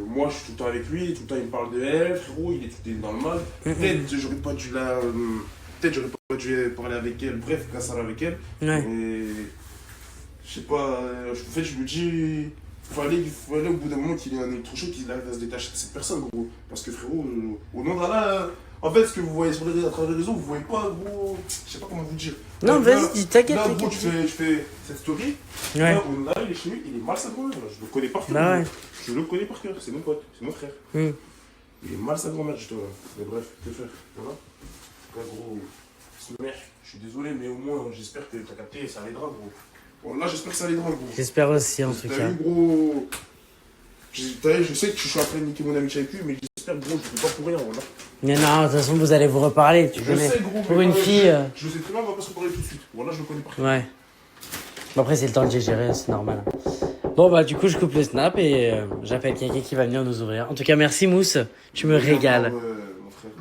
Moi, je suis tout le temps avec lui, tout le temps il me parle de elle, frérot, il est tout le temps dans le mal. Peut-être j'aurais pas dû parler avec elle, bref, casser avec elle. Ouais. Mais je sais pas, en fait, je me dis, fallait au bout d'un moment qu'il ait un électrochoc, qu'il arrive à se détacher de cette personne, gros. Parce que frérot, au nom d'Allah, en fait, ce que vous voyez sur à travers les réseaux, vous voyez pas, gros, je sais pas comment vous dire. Non, vas-y, t'inquiète. Là, gros, je fais cette story. Ouais. Là, au nom d'Allah, il est chez lui, il est mal sa grand-mère. Je le connais par cœur. Bah ouais. Je le connais par cœur, c'est mon pote, c'est mon frère. Il est mal sa grand-mère, justement. Mais bref, que faire, voilà. En tout cas, gros, je suis désolé, mais au moins, j'espère que t'as capté et ça aidera, gros. Bon, là, j'espère que ça aidera, gros. J'espère aussi, en tout cas. T'as vu, gros. Je sais que je suis en train de niquer mon amitié avec lui, mais j'espère, gros, je fais pas pour rien, voilà. Mais non, de toute façon, vous allez vous reparler, tu connais. Sais, gros, pour une fille. Je sais très bien, on va pas se reparler tout de suite. Voilà, je le connais par cœur. Ouais. Bon, après, c'est le temps de gérer, c'est normal. Bon, bah, du coup, je coupe le snap et j'appelle quelqu'un qui va venir nous ouvrir. En tout cas, merci, Mousse. Tu me régales. Mon frère,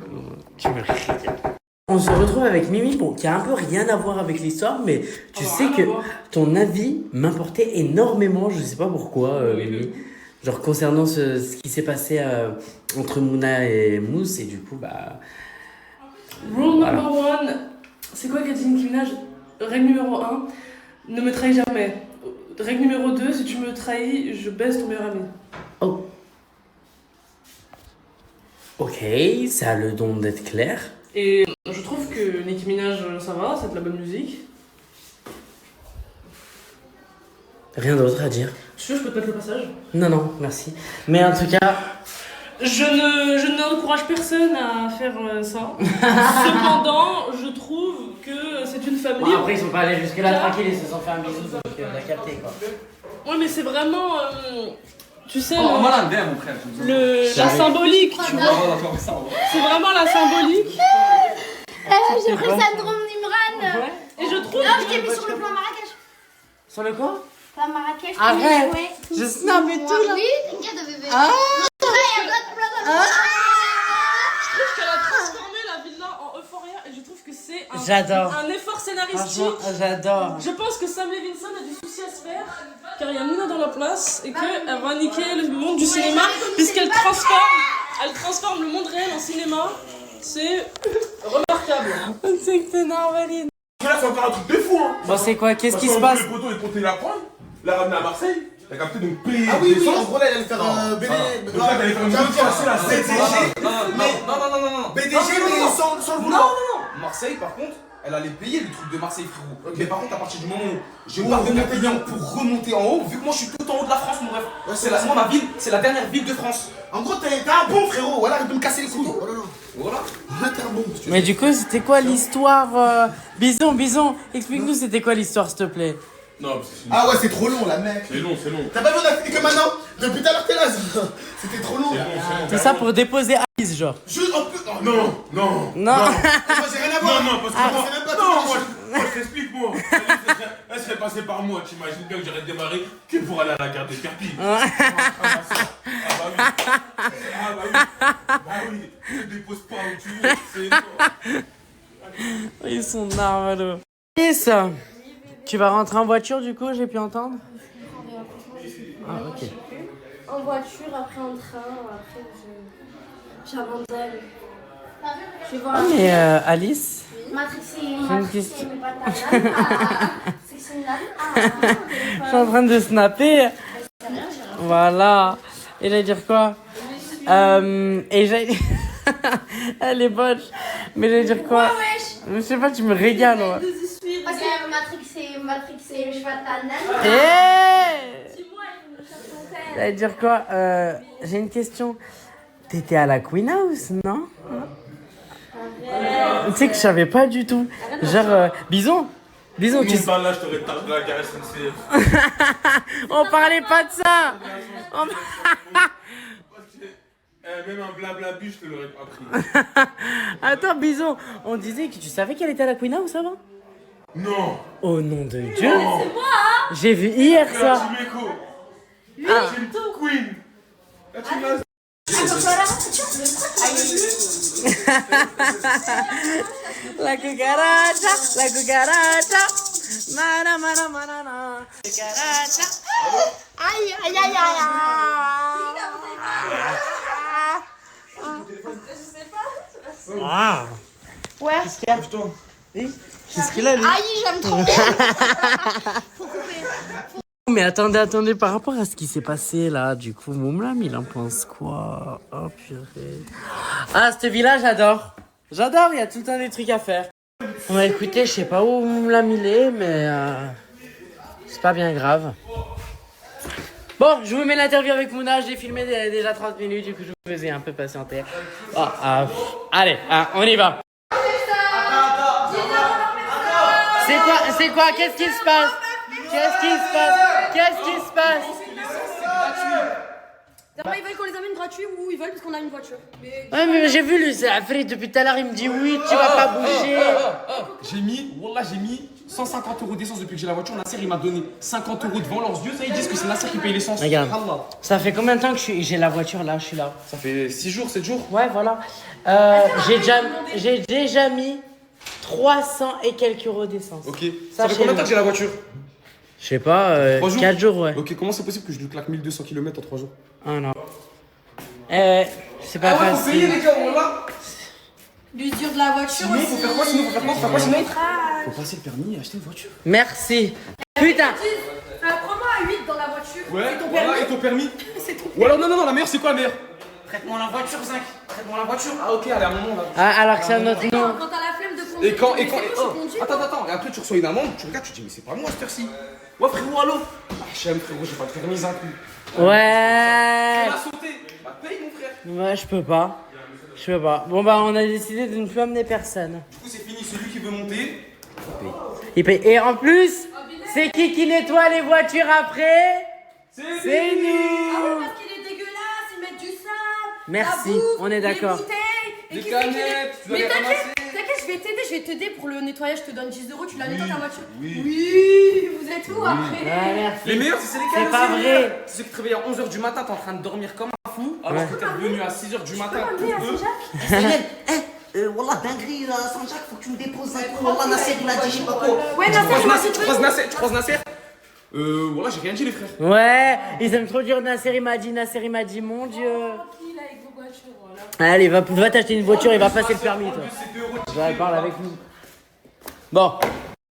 tu me régales. On se retrouve avec Mimi, bon, qui a un peu rien à voir avec l'histoire, mais tu sais que ton avis m'importait énormément, je sais pas pourquoi, Mimi. Genre, concernant ce qui s'est passé entre Mouna et Mousse, et du coup, bah. Rule number one, c'est quoi qu'a dit Nicki Minaj? Règle numéro 1, ne me trahis jamais. Règle numéro 2, si tu me trahis, je baisse ton meilleur ami. Oh. Ok, ça a le don d'être clair. Et je trouve que Nicki Minaj, ça va, c'est de la bonne musique. Rien d'autre à dire. Tu veux, je peux te mettre le passage? Non, non, merci. Mais en tout cas... Je n'encourage personne à faire ça. Cependant, je trouve que c'est une femme libre. Bon, après, ils sont pas allés jusque-là tranquilles, ils se sont fait un bisou, donc on a capté, quoi. Ouais, mais c'est vraiment... tu sais, Oh, moi l'indien, mon frère. la symbolique, tu vois. C'est vraiment la symbolique. J'ai pris le syndrome d'Imran. Ouais. Et je trouve... Non, je t'ai mis sur le plan Marrakech. Sur le quoi? Plan Marrakech. Arrête. Je snap et tout, là. Oui, t'inquiète, bébé. Ah. Je trouve qu'elle a transformé la villa en Euphoria et je trouve que c'est un effort scénaristique. J'adore. Je pense que Sam Levinson a des soucis à se faire car il y a Nina dans la place et qu'elle va niquer le monde du cinéma puisqu'elle transforme le monde réel en cinéma. C'est remarquable. C'est que t'es normaline. Là, c'est encore un truc de fou, hein. Bon, c'est quoi? Qu'est-ce qui se passe? Le poteau est compté la prendre, l'a ramené à Marseille, il a capté donc payer. Ah oui, oui, en gros là, il allait faire BD. Donc là, il allait faire une casser la CDG. Non. BDG, mais sans le vouloir. Non. Marseille, par contre, elle allait payer le truc de Marseille, frérot. Mais par contre, à partir du moment où je pars de Montpellier pour remonter en haut, vu que moi je suis tout en haut de la France, mon ref. Moi, ma ville, c'est la dernière ville de France. En gros, t'es un bon frérot, voilà, arrête de me casser les couilles. Voilà, t'es un bon. Mais du coup, c'était quoi l'histoire Bison, explique-nous c'était quoi l'histoire, s'il te plaît. Non, parce que ah ouais, c'est trop long là, mec. C'est long. T'as pas vu, on a fini que maintenant? Depuis tout à l'heure, t'es là. C'était trop long. C'est ça pour déposer Alice, genre. Juste en plus. Non. Moi, j'ai rien à voir. Non, parce que moi, je t'explique, moi. Elle serait passée par moi, t'imagines bien que j'aurais démarré que pour aller à la gare de Perpignan. Bah oui, ne dépose pas où tu veux, c'est Ils sont narvalos. Alice, tu vas rentrer en voiture du coup, j'ai pu entendre? Ah, ok. En voiture, après en train, après j'abandonne. Je vais voir Ah, mais Alice, Matrixé, une question. mais pas ta nana. C'est une nana. Je suis en train de snapper. Voilà. Et j'allais dire quoi? Et j'allais... Elle est bonne. Mais j'allais dire quoi? Je sais pas, tu me régales. Ouais. Parce que Matrixé, je vais pas ta nana. J'allais dire quoi? J'ai une question. T'étais à la Queen House, non? Tu sais que je savais pas du tout. Genre, Bison, tu sais. là, je t'aurais tardé la gare SNCF. On parlait pas de ça. Même un blabla bus, je te l'aurais pas pris. Attends, Bison, on disait que tu savais qu'elle était à la Queen House avant? Non. Au nom de Dieu. C'est moi, hein. J'ai vu hier ça. Queen. La cucaracha. Mana. Cucaracha. Aïe. Ah. Ouais. Qu'est-ce qu'il y a? Oui. Qu'est-ce qu'il a lui? Aïe, j'aime trop. Faut couper. Mais attendez, par rapport à ce qui s'est passé là, du coup, Moumlam, il en pense quoi? Oh purée. Ah, cette villa, j'adore, il y a tout le temps des trucs à faire. Bon, écoutez, je sais pas où Moumlam il est, mais c'est pas bien grave. Bon, je vous mets l'interview avec Mouna, j'ai filmé déjà 30 minutes, du coup, je vous faisais un peu patienter. Allez, on y va. C'est quoi? Qu'est-ce qui se passe? D'abord, ils veulent qu'on les amène gratuits ou ils veulent parce qu'on a une voiture. Ouais, mais j'ai vu lui, Afri, depuis tout à l'heure, il me dit oui, tu vas pas bouger. J'ai mis 150 € d'essence depuis que j'ai la voiture. Nasser, il m'a donné 50 € devant leurs yeux. Ça, ils disent que c'est Nasser qui paye l'essence. Regarde, ça fait combien de temps que j'ai la voiture là, je suis là? Ça fait 6 jours, 7 jours. Ouais, voilà. J'ai déjà mis 300 et quelques euros d'essence. Ok. Ça fait combien de temps que j'ai la voiture? Je sais pas, 4 jours, ouais. Ok, comment c'est possible que je lui claque 1200 km en 3 jours? Ah non. C'est pas facile. Faut payer les gars, voilà. L'usure de la voiture Sinon, aussi. faut faire quoi sinon? Faut passer le permis et acheter une voiture. Merci. Putain. Prends-moi à 8 dans la voiture. Ouais, Et ton voilà, permis. et ton permis. C'est tout. Ou alors, non, la meilleure, c'est quoi la meilleure? Prête-moi la voiture, Zinc. Prête-moi la voiture. Ah, ok, allez, à un moment là. Ah, alors que c'est un autre nom. Quand t'as la flemme de Et quand. Mais c'est bon, oh, je conduis, attends, et après tu reçois une amende, tu regardes, tu te dis, mais c'est pas moi cette heure-ci. Ouais, frérot, allô. Ah, j'aime, frérot, j'ai pas de permis un coup. Ouais. Tu m'as sauté. Bah, paye, mon frère. Ouais, je peux pas. Je peux pas. Bon, bah, on a décidé de ne plus amener personne. Du coup, c'est fini, celui qui veut monter, paye. Il paye. Et en plus, c'est qui nettoie les voitures après? C'est nous. Ah ouais, parce qu'il est dégueulasse, ils mettent du sable. Merci, la bouffe, on est d'accord. Les bouteilles. Et Des qui c'est qui canettes, tu dois Mais les ramasser. t'inquiète, je vais t'aider pour le nettoyage, je te donne 10 €, tu la nettoies ta voiture. Oui. Vous êtes où après? Ouais, merci. Les meilleurs, c'est les C'est canettes. pas vrai. C'est ceux qui te réveillent à 11h du matin, t'es en train de dormir comme un fou, alors que t'es revenu à 6h du matin. Tu peux m'amener à Saint-Jacques? Wallah, dinguerie, Saint-Jacques, faut que tu me déposes un coup. Wallah, Nasser, il a dit, je sais pas quoi. Ouais, Nasser, tu croises Nasser? Voilà, j'ai rien dit, les frères. Ouais, ils aiment trop dire Nasser il m'a dit, mon Dieu. Allez, va t'acheter une voiture et va passer le permis, toi. Elle parle avec nous. Bon.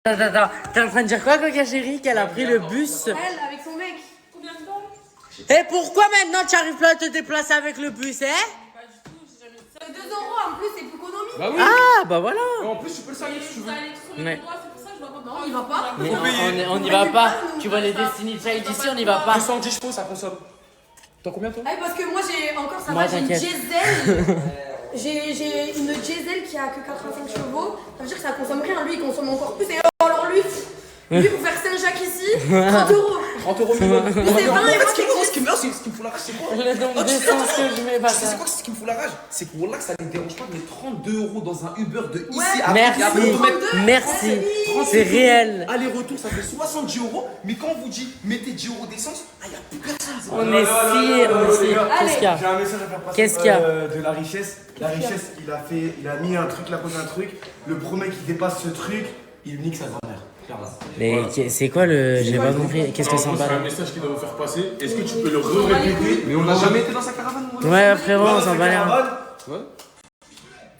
Attends, t'es en train de dire quoi, Coca chérie? Qu'elle a pris le bus? Elle, avec son mec. Combien de temps? Et pourquoi maintenant tu arrives pas à te déplacer avec le bus, hein? C'est 2 € en plus, c'est plus économique. Bah oui. Ah, bah voilà. En plus, tu peux le salir si tu veux. Ouais. Non, on y va pas. Mais on n'y va pas. Tu vois les Destiny Child ici, on n'y va pas. 210 chevaux, ça consomme. T'as combien, toi? Parce que moi, j'ai encore, ça Moi, va, j'ai une t'inquiète. diesel. J'ai une diesel qui a que 85 chevaux. Ça veut dire que ça consomme rien. Lui, il consomme encore plus. Et alors, lui pour faire Saint-Jacques ici, 30 €. 30 € minimum. Mais c'est 20 et moi qui Ce qui me fout la rage, c'est quoi? Le nombre d'essence que je mets pas C'est ça. quoi ce qui me fout la rage? C'est que Wallah, que ça les dérange pas de mettre 32 € dans un Uber de ici Ouais. à Merci. Merci. C'est réel. Aller-retour, ça fait 70 €. Mais quand on vous dit mettez 10 € d'essence, il n'y a plus personne. On est si. Qu'est-ce qu'il y a? J'ai un message à faire passer. Qu'est-ce qu'il y a? De la richesse. La richesse, il a mis un truc, il a posé un truc. Le premier qui dépasse ce truc, il nique sa grand-mère. Mais c'est quoi le. J'ai pas compris. Qu'est-ce que ça C'est un parle? message qu'il doit vous faire passer. Est-ce que tu peux le répéter? Mais on n'a jamais été dans sa caravane, moi. Ouais, frérot, on s'en bat les reins. Ouais.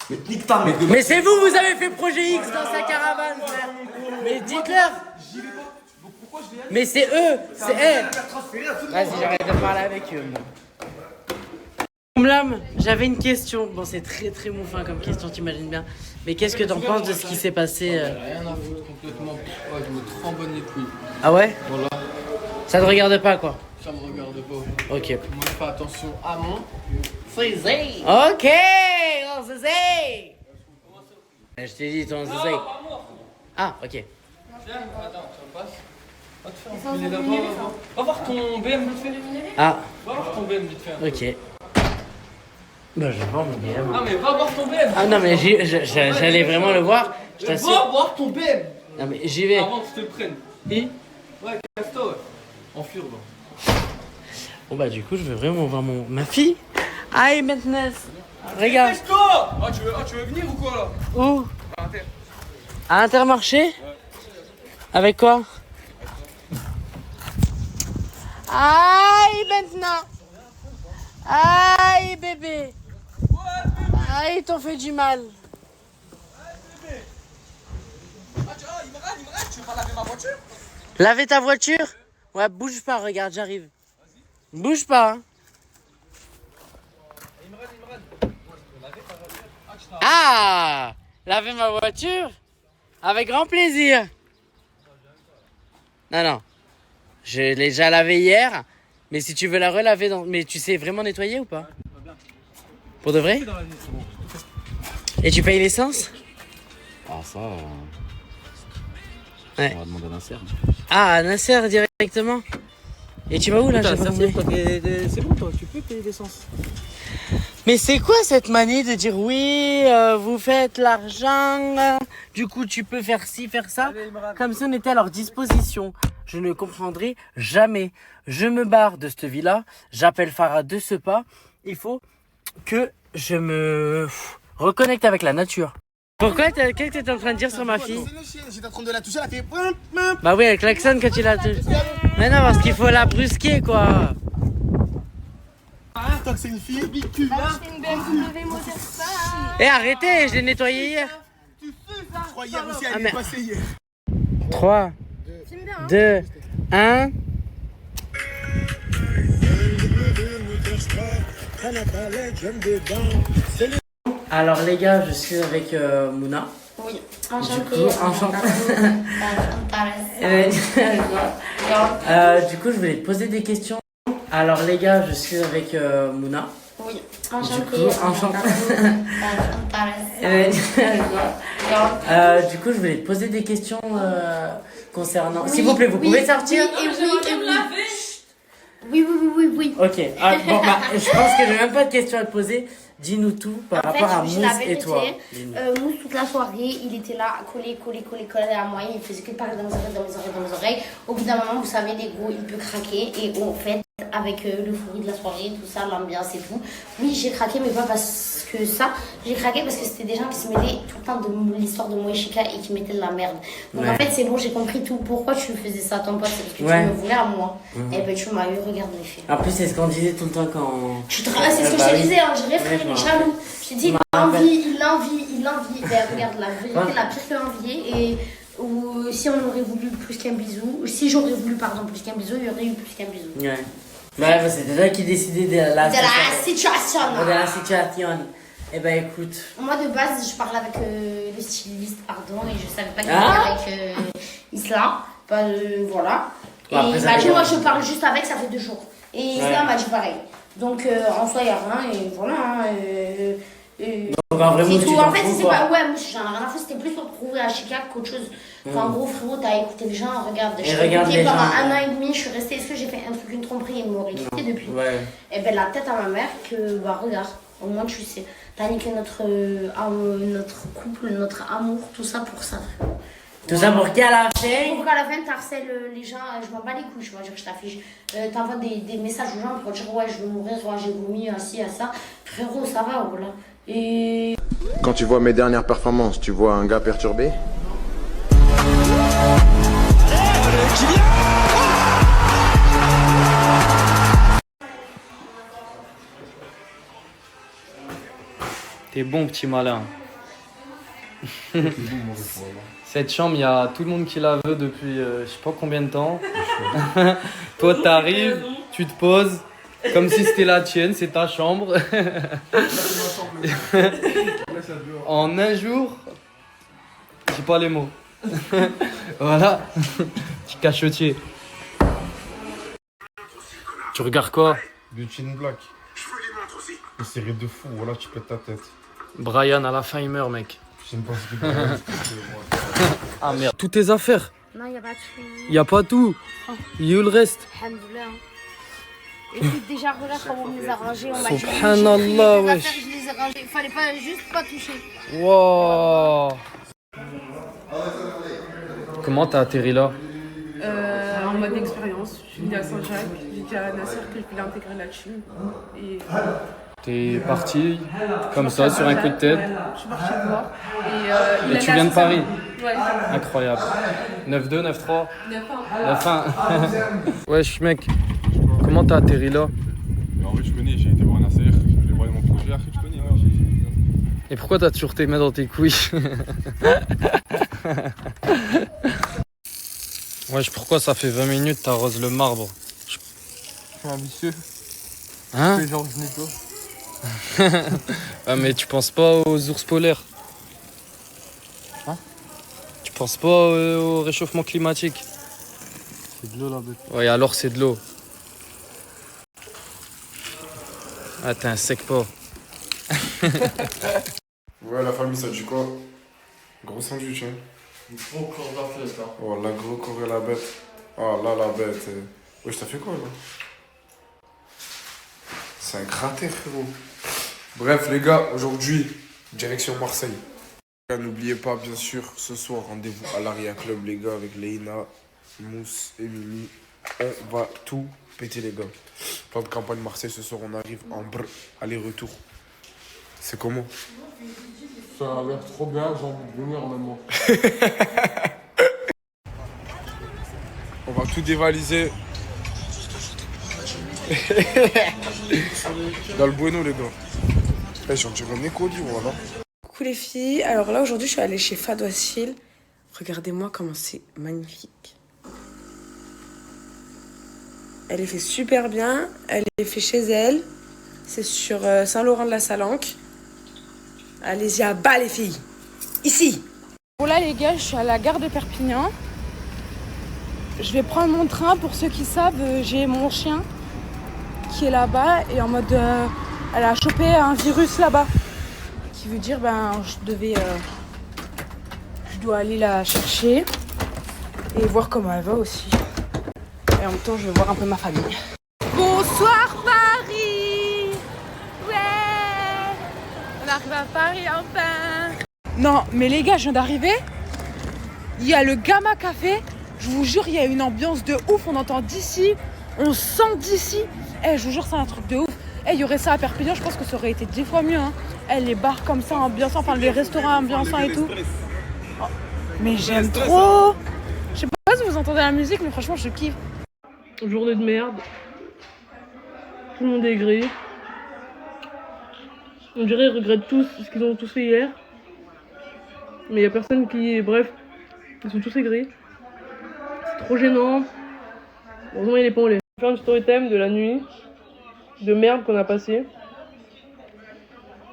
Mais nique ta mère. Mais c'est vous avez fait projet X dans sa caravane, frère. Mais dites-leur. Mais c'est eux. C'est elle. Vas-y, j'arrête de parler avec eux, moi. Blâme, j'avais une question. Bon, c'est très très moufin comme question, t'imagines bien. Mais qu'est-ce que t'en penses de ce qui s'est passé Rien à foutre, complètement. Ouais, je me trembonne les couilles. Ah ouais? Voilà. Ça te regarde pas, quoi? Ça me regarde pas. Ok. Moi, je fais attention à mon zizé. Ok, on zizé. Je t'ai dit ton zizé. Ah, ok. Tiens, attends, tu repasses. Va te faire enfiler d'abord. Va voir ton BM vite fait. Ah. Va voir ton BM vite fait. Ok. Bah, je vais voir mon BM. Ah, mais va voir ton BM. Ah non, mais j'allais vraiment le voir. Je Va t'assure. voir ton BM. Non, mais j'y vais. Avant que je te le prenne. Et Ouais, casse-toi, ouais. En furbe. bon, bah, du coup, je veux vraiment voir ma fille. Aïe, maintenant. Regarde. Casse-toi. Ah, tu veux venir ou quoi là? Où? À Inter. À Intermarché? Avec quoi? Aïe, maintenant. Aïe, bébé. Aïe, t'en fais du mal. Il me râle, tu veux pas laver ma voiture? Laver ta voiture? Ouais, bouge pas, regarde, j'arrive. Bouge pas, hein. Ah! Laver ma voiture? Avec grand plaisir. Non. Je l'ai déjà lavé hier. Mais si tu veux la relaver dans... Mais tu sais vraiment nettoyer ou pas? Pour de vrai? Et tu payes l'essence? Ah ça... Ouais. On va demander à Nasser. Ah, Nasser directement. Et tu vas où là? J'ai pas compris. C'est bon toi, tu peux payer l'essence. Mais c'est quoi cette manie de dire oui, vous faites l'argent, du coup tu peux faire ci, faire ça, comme si on était à leur disposition. Je ne comprendrai jamais. Je me barre de cette vie-là, j'appelle Farah de ce pas. Il faut que je me reconnecte avec la nature. Pourquoi qu'est-ce que tu es en train de dire sur ma fille? J'étais en train de la toucher, elle a fait... Bah oui, elle klaxonne quand tu la touches. Mais non, parce qu'il faut la brusquer quoi. Tant que c'est une fille, bicule. C'est une BMW moderne. Eh arrêtez, je l'ai nettoyé hier. Je crois hier aussi, elle est passée hier. 3, 2, 1. Alors les gars, je suis avec Mouna. Oui. Du coup, je voulais te poser des questions. Alors les gars, je suis avec Mouna. Oui, Du coup, enchanté. Du coup, je voulais te poser des questions concernant... S'il vous plaît, vous pouvez sortir? Oui. Ok, bon, bah, je pense que j'ai même pas de questions à te poser. Dis-nous tout par rapport à Mousse et toi. Mousse, toute la soirée, il était là, collé à moi. Il faisait que parler dans mes oreilles. Au bout d'un moment, vous savez, les gros, il peut craquer. Et en fait, avec l'euphorie de la soirée, tout ça, l'ambiance et tout. Oui, j'ai craqué, mais pas parce que ça. J'ai craqué parce que c'était des gens qui se mêlaient tout le temps de l'histoire de moi et Chika et qui mettaient de la merde. Donc en fait, c'est bon, j'ai compris tout. Pourquoi tu faisais ça à ton pote? C'est parce que tu me voulais à moi. Et ben, tu m'as eu, regarde les faits. En plus, c'est ce qu'on disait tout le temps quand... C'est ce que je te disais, hein, je frère, il est jaloux. Je t'ai dit, il envie. Ben, regarde, la vérité, la pire que l'envier. Et ou, si on aurait voulu plus qu'un bisou, si j'aurais voulu, plus qu'un bisou, il y aurait eu plus qu'un bisou. Ouais. Bah, c'est déjà qui décidait de la situation. Eh ben, écoute. Moi, de base, je parlais avec le styliste, pardon, et je savais pas qu'il était avec Isla. Voilà. Et il m'a dit, moi, je parle juste avec, ça fait 2 jours. Et Isla m'a dit pareil. Donc, en soi, il n'y a rien, et voilà. Donc, en vrai, c'est tout. En fait, c'est pas. Ouais, moi, j'en ai rien à foutre, c'était plus pour prouver à Chica qu'autre chose. Enfin, en gros, frérot, t'as écouté les gens, regarde. Je t'ai écouté pendant 1 an et demi, je suis restée. Est-ce que j'ai fait un truc, une tromperie? Il m'aurait quitté depuis. Et ben, la tête à ma mère, que, bah, regarde, au moins tu sais. T'as niqué notre couple, notre amour, tout ça pour ça, frérot. Tout ça pour qu'à la fin? Pour qu'à la fin, t'harcèles les gens, je m'en bats les couilles, je vais dire que je t'affiche. T'envoies des messages aux gens pour dire, ouais, je veux mourir, ouais, j'ai vomi, assis, à ça. Frérot, ça va, voilà. Et... Quand tu vois mes dernières performances, tu vois un gars perturbé? T'es bon, petit malin. Cette chambre, il y a tout le monde qui la veut depuis je sais pas combien de temps. Toi, t'arrives, tu te poses comme si c'était la tienne, c'est ta chambre. En un jour, j'ai pas les mots. Voilà, petit cachotier. Tu regardes quoi? Beauty in Black. Une série de fous, voilà, tu pètes ta tête. Brian, à la fin, il meurt, mec. J'aime pas ce qu'il Ah merde. Toutes tes affaires? Non, il n'y a pas tout. Il n'y a pas tout. Il y a où le reste? Alhamdoulilah. Écoute, déjà, regarde comment on les a rangés. On m'a dit, Subhanallah, wesh. je les ai rangés. Il fallait pas juste pas toucher. Wow. Comment t'as atterri là? En mode expérience. Je suis venue à Saint-Jacques. J'ai dit à Nasser que je voulais intégrer la team. Et... T'es parti comme ça sur un coup de tête? Je suis partie de voir. Et tu viens de Paris? Ouais. Incroyable. 9-2, 9-3? 9-1. 9-1. Wesh mec, comment t'as atterri là? En vrai, je connais, j'ai été voir Nasser, j'ai voir mon projet, je connais. Et pourquoi t'as toujours tes mains dans tes couilles? Wesh, pourquoi ça fait 20 minutes t'arroses le marbre? Je suis ambitieux. Hein? Je fais genre Nico. Ah mais tu penses pas aux ours polaires? Hein? Tu penses pas au réchauffement climatique? C'est de l'eau là, bête. Ouais, alors c'est de l'eau. Ah, t'es un sec pas. Ouais, la famille, ça dit quoi? Gros sandwich, hein? Gros corps d'affaire, ça. Oh, la gros corps et la bête. Oh là, la bête. Ouais, je t'ai fait quoi, là? C'est un cratère, frérot. Bref, les gars, aujourd'hui, direction Marseille. N'oubliez pas, bien sûr, ce soir, rendez-vous à l'Aria Club, les gars, avec Leïna, Mousse et Mimi. On va tout péter, les gars. Plan de campagne Marseille, ce soir, on arrive en brr, aller-retour. C'est comment? Ça a l'air trop bien, j'ai envie de venir maintenant. On va tout dévaliser. Dans le bueno, les gars. J'en dirais un écoli, voilà. Coucou les filles, alors là aujourd'hui je suis allée chez Fad Wassil. Regardez-moi comment c'est magnifique. Elle est fait super bien, elle est fait chez elle. C'est sur Saint-Laurent de la Salanque. Allez-y à bas les filles. Ici. Voilà les gars, je suis à la gare de Perpignan. Je vais prendre mon train. Pour ceux qui savent, j'ai mon chien qui est là-bas et en mode elle a chopé un virus là-bas. Qui veut dire je dois aller la chercher et voir comment elle va aussi. Et en même temps, je vais voir un peu ma famille. Bonsoir Paris! Ouais! On arrive à Paris enfin! Non, mais les gars, je viens d'arriver. Il y a le Gamma Café. Je vous jure, il y a une ambiance de ouf. On entend d'ici, on sent d'ici. Je vous jure, c'est un truc de ouf. Il y aurait ça à Perpignan, je pense que ça aurait été 10 fois mieux. Hein. Les bars comme ça, ambiançants, enfin les restaurants ambiançants et tout. Oh, mais j'aime trop! Je sais pas si vous entendez la musique, mais franchement, je kiffe. Journée de merde. Tout le monde est aigri. On dirait qu'ils regrettent tous ce qu'ils ont tous fait hier. Mais il y a personne qui... Bref, ils sont tous aigris. C'est trop gênant. Heureusement il est pas en lait. Je vais faire une story time de la nuit de merde qu'on a passé.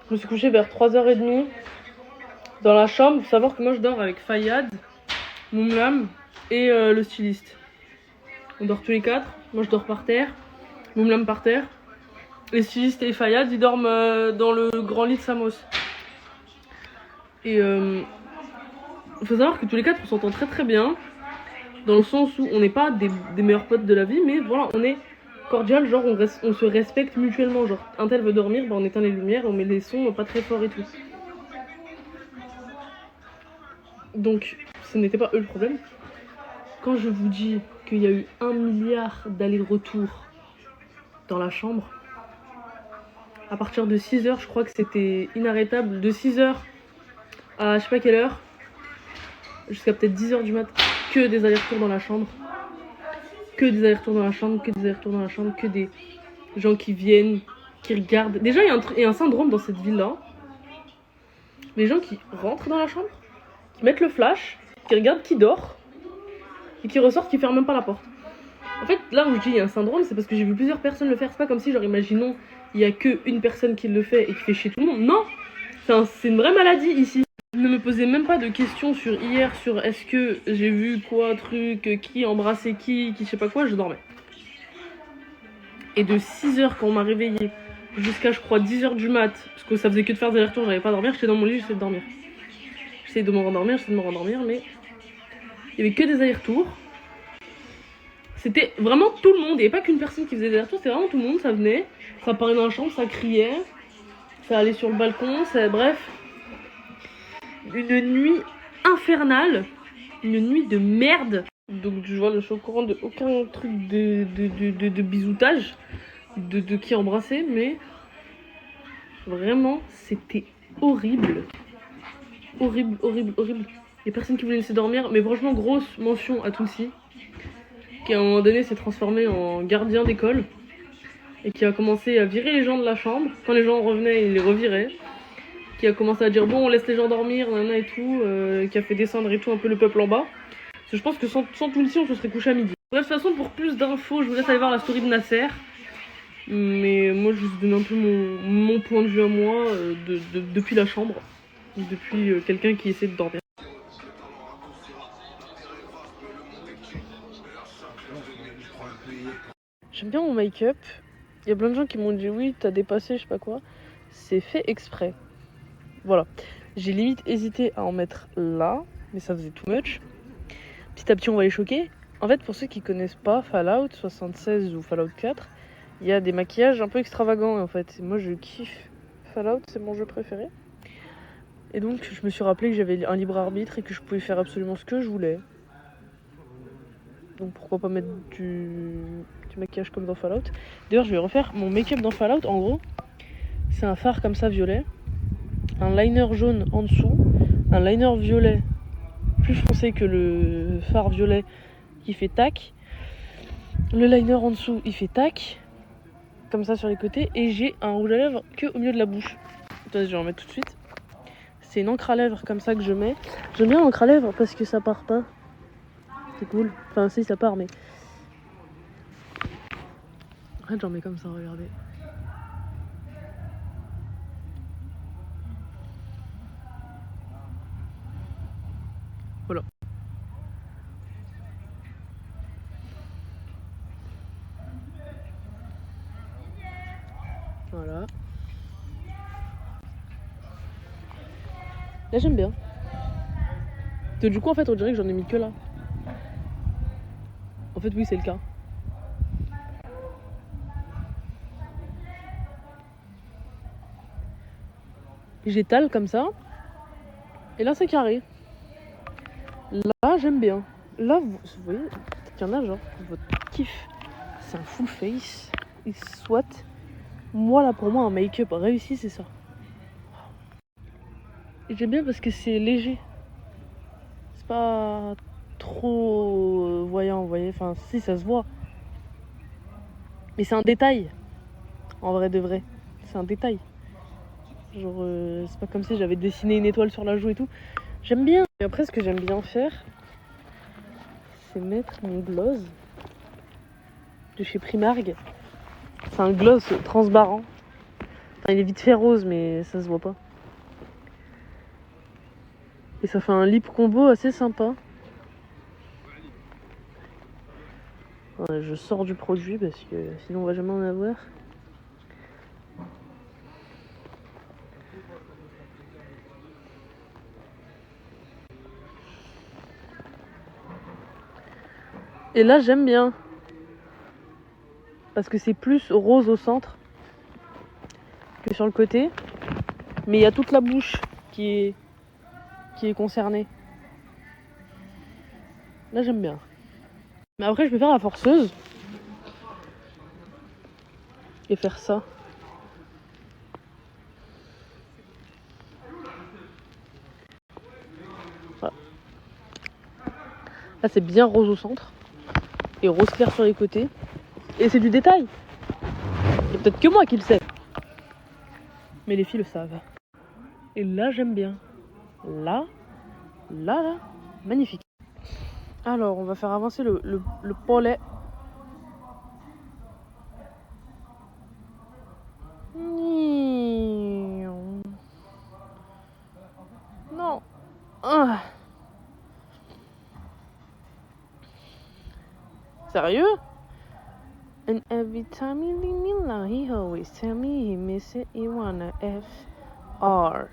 Je me suis couché vers 3h30 dans la chambre. Faut savoir que moi je dors avec Fayad, Moumlam et le styliste. On dort tous les 4. Moi je dors par terre. Moumlam par terre. Les stylistes et Fayad ils dorment dans le grand lit de Samos. Et il faut savoir que tous les 4 on s'entend très très bien. Dans le sens où on n'est pas des meilleurs potes de la vie, mais voilà, on est cordial, genre on se respecte mutuellement. Genre un tel veut dormir, on éteint les lumières, on met les sons pas très forts et tout. Donc ce n'était pas eux le problème. Quand je vous dis qu'il y a eu 1 milliard d'allers-retours dans la chambre, à partir de 6h, je crois que c'était inarrêtable. De 6h à je sais pas quelle heure, jusqu'à peut-être 10h du mat', que des allers-retours dans la chambre. Que des allers-retours dans la chambre, que des allers-retours dans la chambre, que des gens qui viennent, qui regardent. Déjà, il y a un syndrome dans cette ville-là. Les gens qui rentrent dans la chambre, qui mettent le flash, qui regardent qui dort, et qui ressortent, qui ferment même pas la porte. En fait, là où je dis il y a un syndrome, c'est parce que j'ai vu plusieurs personnes le faire. C'est pas comme si, genre, imaginons, il y a qu'une personne qui le fait et qui fait chier tout le monde. Non! C'est une vraie maladie ici. Ne me posez même pas de questions sur hier, sur est-ce que j'ai vu quoi, truc, qui embrassait qui je sais pas quoi, je dormais. Et de 6h quand on m'a réveillée jusqu'à je crois 10h du mat, parce que ça faisait que de faire des allers-retours, j'arrivais pas à dormir, j'étais dans mon lit, j'essayais de dormir. J'essayais de me rendormir, mais il y avait que des allers-retours. C'était vraiment tout le monde, il n'y avait pas qu'une personne qui faisait des allers-retours, c'était vraiment tout le monde, ça venait, ça parlait dans la chambre, ça criait, ça allait sur le balcon, bref. Une nuit infernale, une nuit de merde. Donc je vois, je suis au courant de aucun truc de bisoutage, de qui embrasser, mais vraiment c'était horrible. Horrible. Il y a personne qui voulait laisser dormir, mais franchement grosse mention à Tounsi, qui à un moment donné s'est transformé en gardien d'école et qui a commencé à virer les gens de la chambre. Quand les gens revenaient, il les revirait. Qui a commencé à dire bon on laisse les gens dormir, nanana et tout, qui a fait descendre et tout un peu le peuple en bas. Parce que je pense que sans Tounsi on se serait couché à midi. Bref, de toute façon pour plus d'infos je vous laisse aller voir la story de Nasser. Mais moi je vous donne un peu mon point de vue à moi depuis la chambre. Depuis quelqu'un qui essaie de dormir. J'aime bien mon make-up. Il y a plein de gens qui m'ont dit oui t'as dépassé je sais pas quoi. C'est fait exprès. Voilà, j'ai limite hésité à en mettre là, mais ça faisait too much. Petit à petit, on va les choquer. En fait, pour ceux qui connaissent pas Fallout 76 ou Fallout 4, il y a des maquillages un peu extravagants en fait. Moi, je kiffe Fallout, c'est mon jeu préféré. Et donc, je me suis rappelé que j'avais un libre arbitre et que je pouvais faire absolument ce que je voulais. Donc, pourquoi pas mettre du maquillage comme dans Fallout. D'ailleurs, je vais refaire mon make-up dans Fallout. En gros, c'est un fard comme ça violet. Un liner jaune en dessous, un liner violet plus foncé que le fard violet qui fait tac, le liner en dessous il fait tac, comme ça sur les côtés, et j'ai un rouge à lèvres que au milieu de la bouche. Attendez, je vais en mettre tout de suite. C'est une encre à lèvres comme ça que je mets. J'aime bien l'encre à lèvres parce que ça part pas. C'est cool. Enfin si ça part mais... En fait j'en mets comme ça, regardez. Voilà. Là j'aime bien. Et du coup en fait on dirait que j'en ai mis que là. En fait oui c'est le cas. J'étale comme ça. Et là c'est carré. Là j'aime bien. Là vous voyez, peut-être qu'il y en a genre, votre kiff, c'est un full face. Et soit, moi là pour moi un make-up réussi c'est ça. Et j'aime bien parce que c'est léger. C'est pas trop voyant, vous voyez. Enfin si ça se voit. Mais c'est un détail. En vrai de vrai. C'est un détail. Genre c'est pas comme si j'avais dessiné une étoile sur la joue et tout. J'aime bien. Et après ce que j'aime bien faire, c'est mettre mon gloss de chez Primark. C'est un gloss transparent. Enfin, il est vite fait rose mais ça se voit pas. Et ça fait un lip combo assez sympa. Ouais, je sors du produit parce que sinon on va jamais en avoir. Et là j'aime bien. Parce que c'est plus rose au centre que sur le côté. Mais il y a toute la bouche qui est concernée. Là j'aime bien. Mais après je peux faire la forceuse. Et faire ça. Voilà. Là c'est bien rose au centre. Et rose clair sur les côtés. Et c'est du détail. Il y a peut-être que moi qui le sais. Mais les filles le savent. Et là j'aime bien. Là, magnifique. Alors on va faire avancer le pollet. Non. Ah. Sérieux? And every time you leave me alone, he always tell me he miss it. He wanna F-R-E-A-K-F-R-E.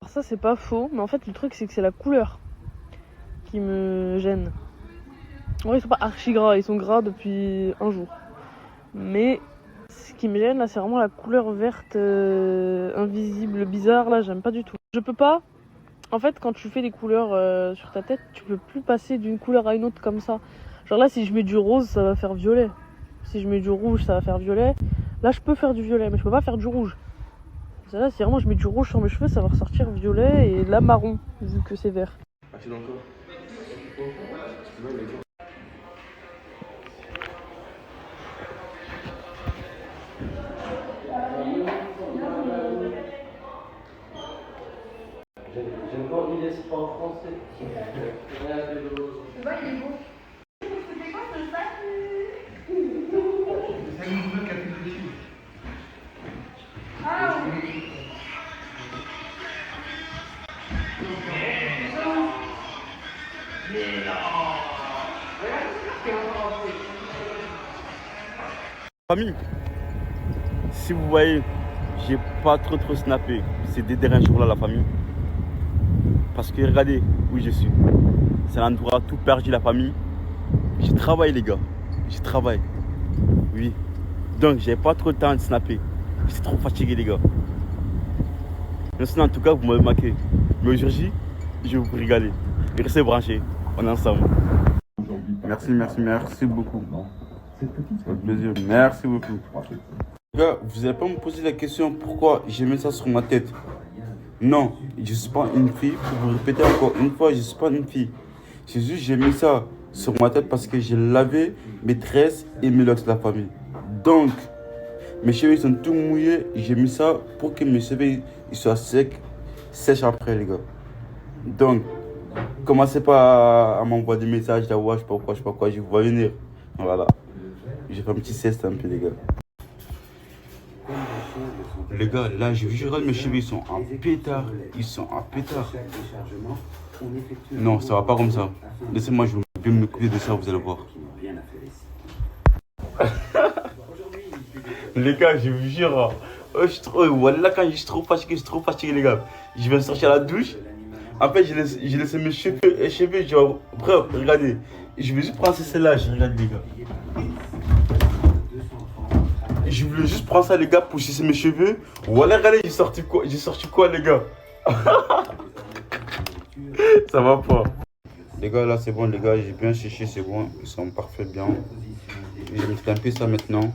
Alors ça c'est pas faux, mais en fait le truc c'est que c'est la couleur qui me gêne. En vrai ils sont pas archi gras, ils sont gras depuis un jour. Mais ce qui me gêne là c'est vraiment la couleur verte invisible, bizarre là, j'aime pas du tout. Je peux pas. En fait, quand tu fais des couleurs sur ta tête, tu peux plus passer d'une couleur à une autre comme ça. Genre là, si je mets du rose, ça va faire violet. Si je mets du rouge, ça va faire violet. Là, je peux faire du violet, mais je peux pas faire du rouge. Là, si vraiment je mets du rouge sur mes cheveux, ça va ressortir violet et là marron, vu que c'est vert. J'aime pas il laisse pas en français. Tu vois, il est beau. C'était quoi ce sac? C'est une nouvelle catégorie. Ah oui. Famille, si vous voyez, j'ai pas trop snappé ces deux derniers jours-là, la famille. Parce que regardez où je suis. C'est l'endroit tout perdu, la famille. Je travaille, les gars. Je travaille. Oui. Donc, j'ai pas trop le temps de snapper. Je suis trop fatigué, les gars. Mais sinon, en tout cas, vous m'avez marqué. Mais aujourd'hui, je vais vous régaler. Restez branchés. On est ensemble. Merci beaucoup. Avec plaisir. Merci beaucoup. Les gars, vous n'allez pas me poser la question pourquoi j'ai mis ça sur ma tête. Non, je ne suis pas une fille. Pour vous répéter encore une fois, je ne suis pas une fille. C'est juste j'ai mis ça sur ma tête parce que j'ai lavé mes tresses et mes locks de la famille. Donc, mes cheveux sont tout mouillés. J'ai mis ça pour que mes cheveux ils soient sèches après, les gars. Donc, commencez pas à m'envoyer des messages là, ouais, je sais pas quoi, je vous vois venir. Voilà. J'ai fait un petit sieste un peu, les gars. Les gars, là, je regarde mes cheveux, ils sont en pétard. Ils sont en pétard. Non, ça va pas comme ça. Laissez-moi, je vais bien m'occuper de ça, vous allez voir. Les gars, je vous jure, hein. Je suis trop, voilà, quand je suis trop fatigué, les gars. Je vais sortir à la douche. En fait, j'ai laissé mes cheveux, genre, bref, regardez. Je vais juste prendre celle-là, regarde, les gars. Je voulais juste prendre ça, les gars, pour chisser mes cheveux. Voilà, regardez, j'ai sorti quoi, les gars. Ça va pas. Les gars, là, c'est bon, les gars, j'ai bien séché, c'est bon. Ils sont parfaits, bien. Je vais mettre un peu ça maintenant.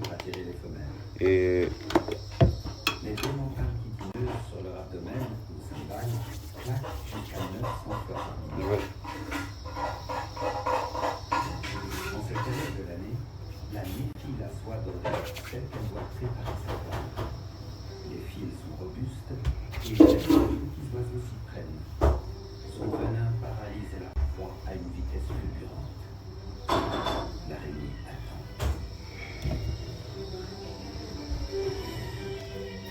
Et... Ouais.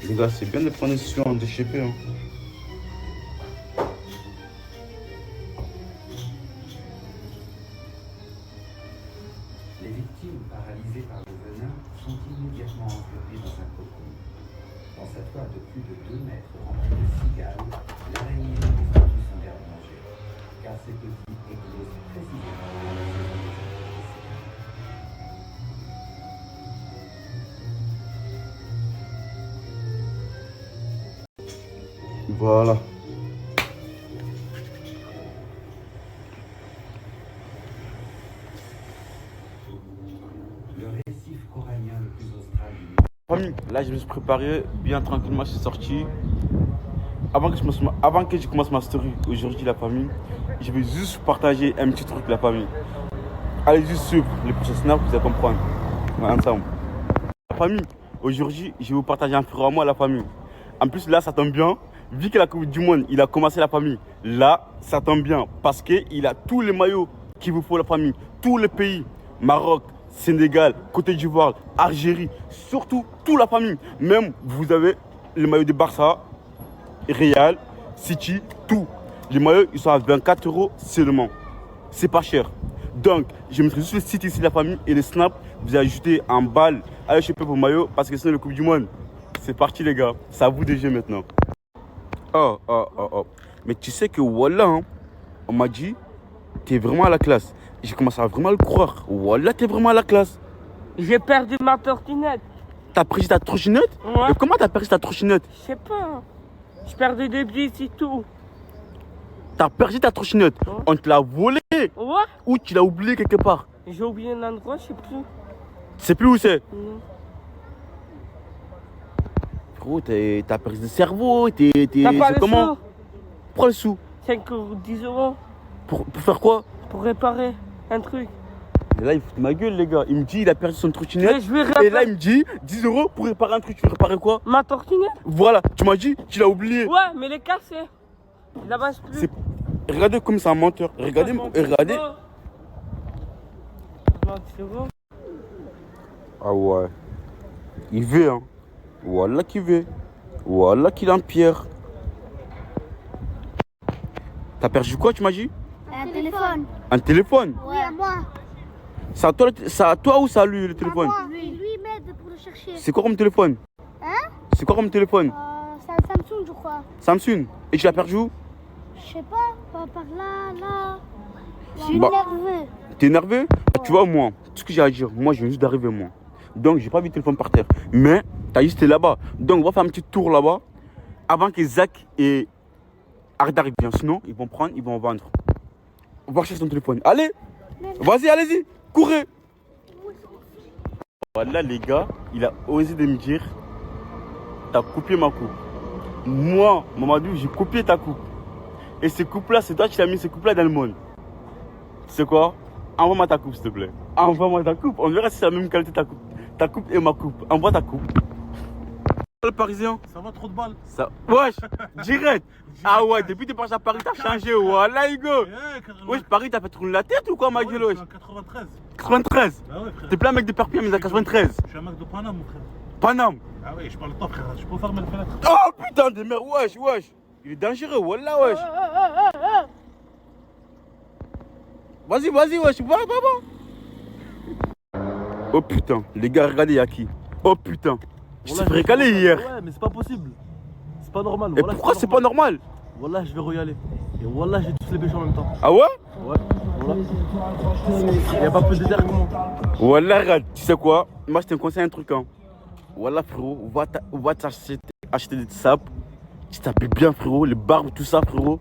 Les gars, c'est bien de prendre une décision en déchépé. Hein. Les victimes paralysées par le venin sont immédiatement enveloppées dans un cocon. Dans sa toile de plus de 2 mètres remplie de cigales, l'araignée est sortie son garde-manger, car ces petits éclosent précisément dans la saison des Voilà. Le récif corallien le plus austral du Famille, là je me suis préparé bien tranquillement, je suis sorti. Avant que je commence ma story aujourd'hui, la famille, je vais juste partager un petit truc, la famille. Allez juste suivre les prochains snaps, vous allez comprendre. On va ensemble. La famille, aujourd'hui, je vais vous partager un frère à moi, la famille. En plus, là, ça tombe bien. Vu que la Coupe du Monde, il a commencé la famille. Là, ça tombe bien parce qu'il a tous les maillots qu'il vous faut, la famille. Tous les pays. Maroc, Sénégal, Côte d'Ivoire, Algérie. Surtout, toute la famille. Même, vous avez les maillots de Barça, Real, City, tout. Les maillots, ils sont à 24 € seulement. C'est pas cher. Donc, je mettrai juste le site ici, la famille, et les snaps. Vous allez ajouter en balle. Allez choper vos maillots parce que c'est la Coupe du Monde. C'est parti, les gars. C'est à vous de jouer maintenant. Oh. Mais tu sais que voilà, hein, on m'a dit, t'es vraiment à la classe. J'ai commencé à vraiment le croire. Voilà, t'es vraiment à la classe. J'ai perdu ma trottinette. T'as perdu ta trottinette? Ouais. Mais comment t'as perdu ta trottinette? Je sais pas. Je perdais des billets, c'est tout. T'as perdu ta trottinette? Ouais. On te l'a volée? Ouais. Ou tu l'as oublié quelque part? J'ai oublié un endroit, je sais plus. Tu sais plus où c'est? Non. Frérot, t'as perdu le cerveau, T'as pas le comment? sou? Prends le sou. 5 ou 10 €. Pour faire quoi? Pour réparer un truc. Et là, il fout de ma gueule, les gars. Il me dit, il a perdu son trottinette. Et là, il me dit, 10 € pour réparer un truc. Tu veux réparer quoi? Ma trottinette. Voilà, tu m'as dit, tu l'as oublié. Ouais, mais elle est cassée. Il avance plus. Regardez comme c'est un menteur. Regardez. Ah ouais. Il veut, hein. Voilà qu'il veut. Voilà qu'il empire. T'as perdu quoi, tu m'as dit? Un téléphone. Un téléphone? Oui, à moi. C'est à toi ou c'est à lui le téléphone? À moi. Lui m'aide pour le chercher. C'est quoi comme téléphone? Hein? C'est quoi comme téléphone? C'est un Samsung, je crois. Samsung? Et tu l'as perdu où? Je sais pas, par là. Je suis nerveux. T'es nerveux? Tu vois, moi, tout ce que j'ai à dire, moi, je viens juste d'arriver, moi. Donc, j'ai pas vu le téléphone par terre. Mais, t'as juste été là-bas. Donc, on va faire un petit tour là-bas avant que Zach et Arda arrivent bien. Sinon, ils vont prendre, ils vont vendre. On va chercher son téléphone. Allez! Vas-y, allez-y! Courez! Voilà, les gars, il a osé de me dire, t'as copié ma coupe. Moi, Mamadou, j'ai copié ta coupe. Et ces coupes-là, c'est toi qui as mis ces coupes-là dans le monde. Tu sais quoi? Envoie-moi ta coupe, s'il te plaît. Envoie-moi ta coupe. On verra si c'est la même qualité ta coupe. Ta coupe et ma coupe. Envoie ta coupe. Le Parisien. Ça va, trop de balles. Ça... Wesh, direct. Ah ouais, depuis que t'es parti à Paris, t'as changé. Voilà, Hugo. Wesh, Paris, t'as fait tourner la tête ou quoi, ma gueule? Ouais, 93. 93? Bah ouais, frère. T'es plein un mec de Perpignan, mais à 93. Je suis un mec de Paname, mon frère. Paname? Ah ouais, je parle pas, frère. Je peux fermer le fenêtre. Oh putain de merde, wesh. Il est dangereux, voilà, wesh. Vas-y, wesh, va. Oh putain, les gars, regardez, y'a qui? Oh putain, je t'ai régalé hier. Ouais, mais c'est pas possible. C'est pas normal. Et pourquoi c'est pas normal? Wallah, je vais re-y-aller. Et Wallah, j'ai tous les péchés en même temps. Ah ouais? Ouais, voilà. Y'a pas plus de terre que moi. Wallah, regarde, tu sais quoi? Moi, je te conseille un truc, hein. Wallah, frérot, va acheter des sapes. Tu t'habilles bien, frérot, les barbes, tout ça, frérot.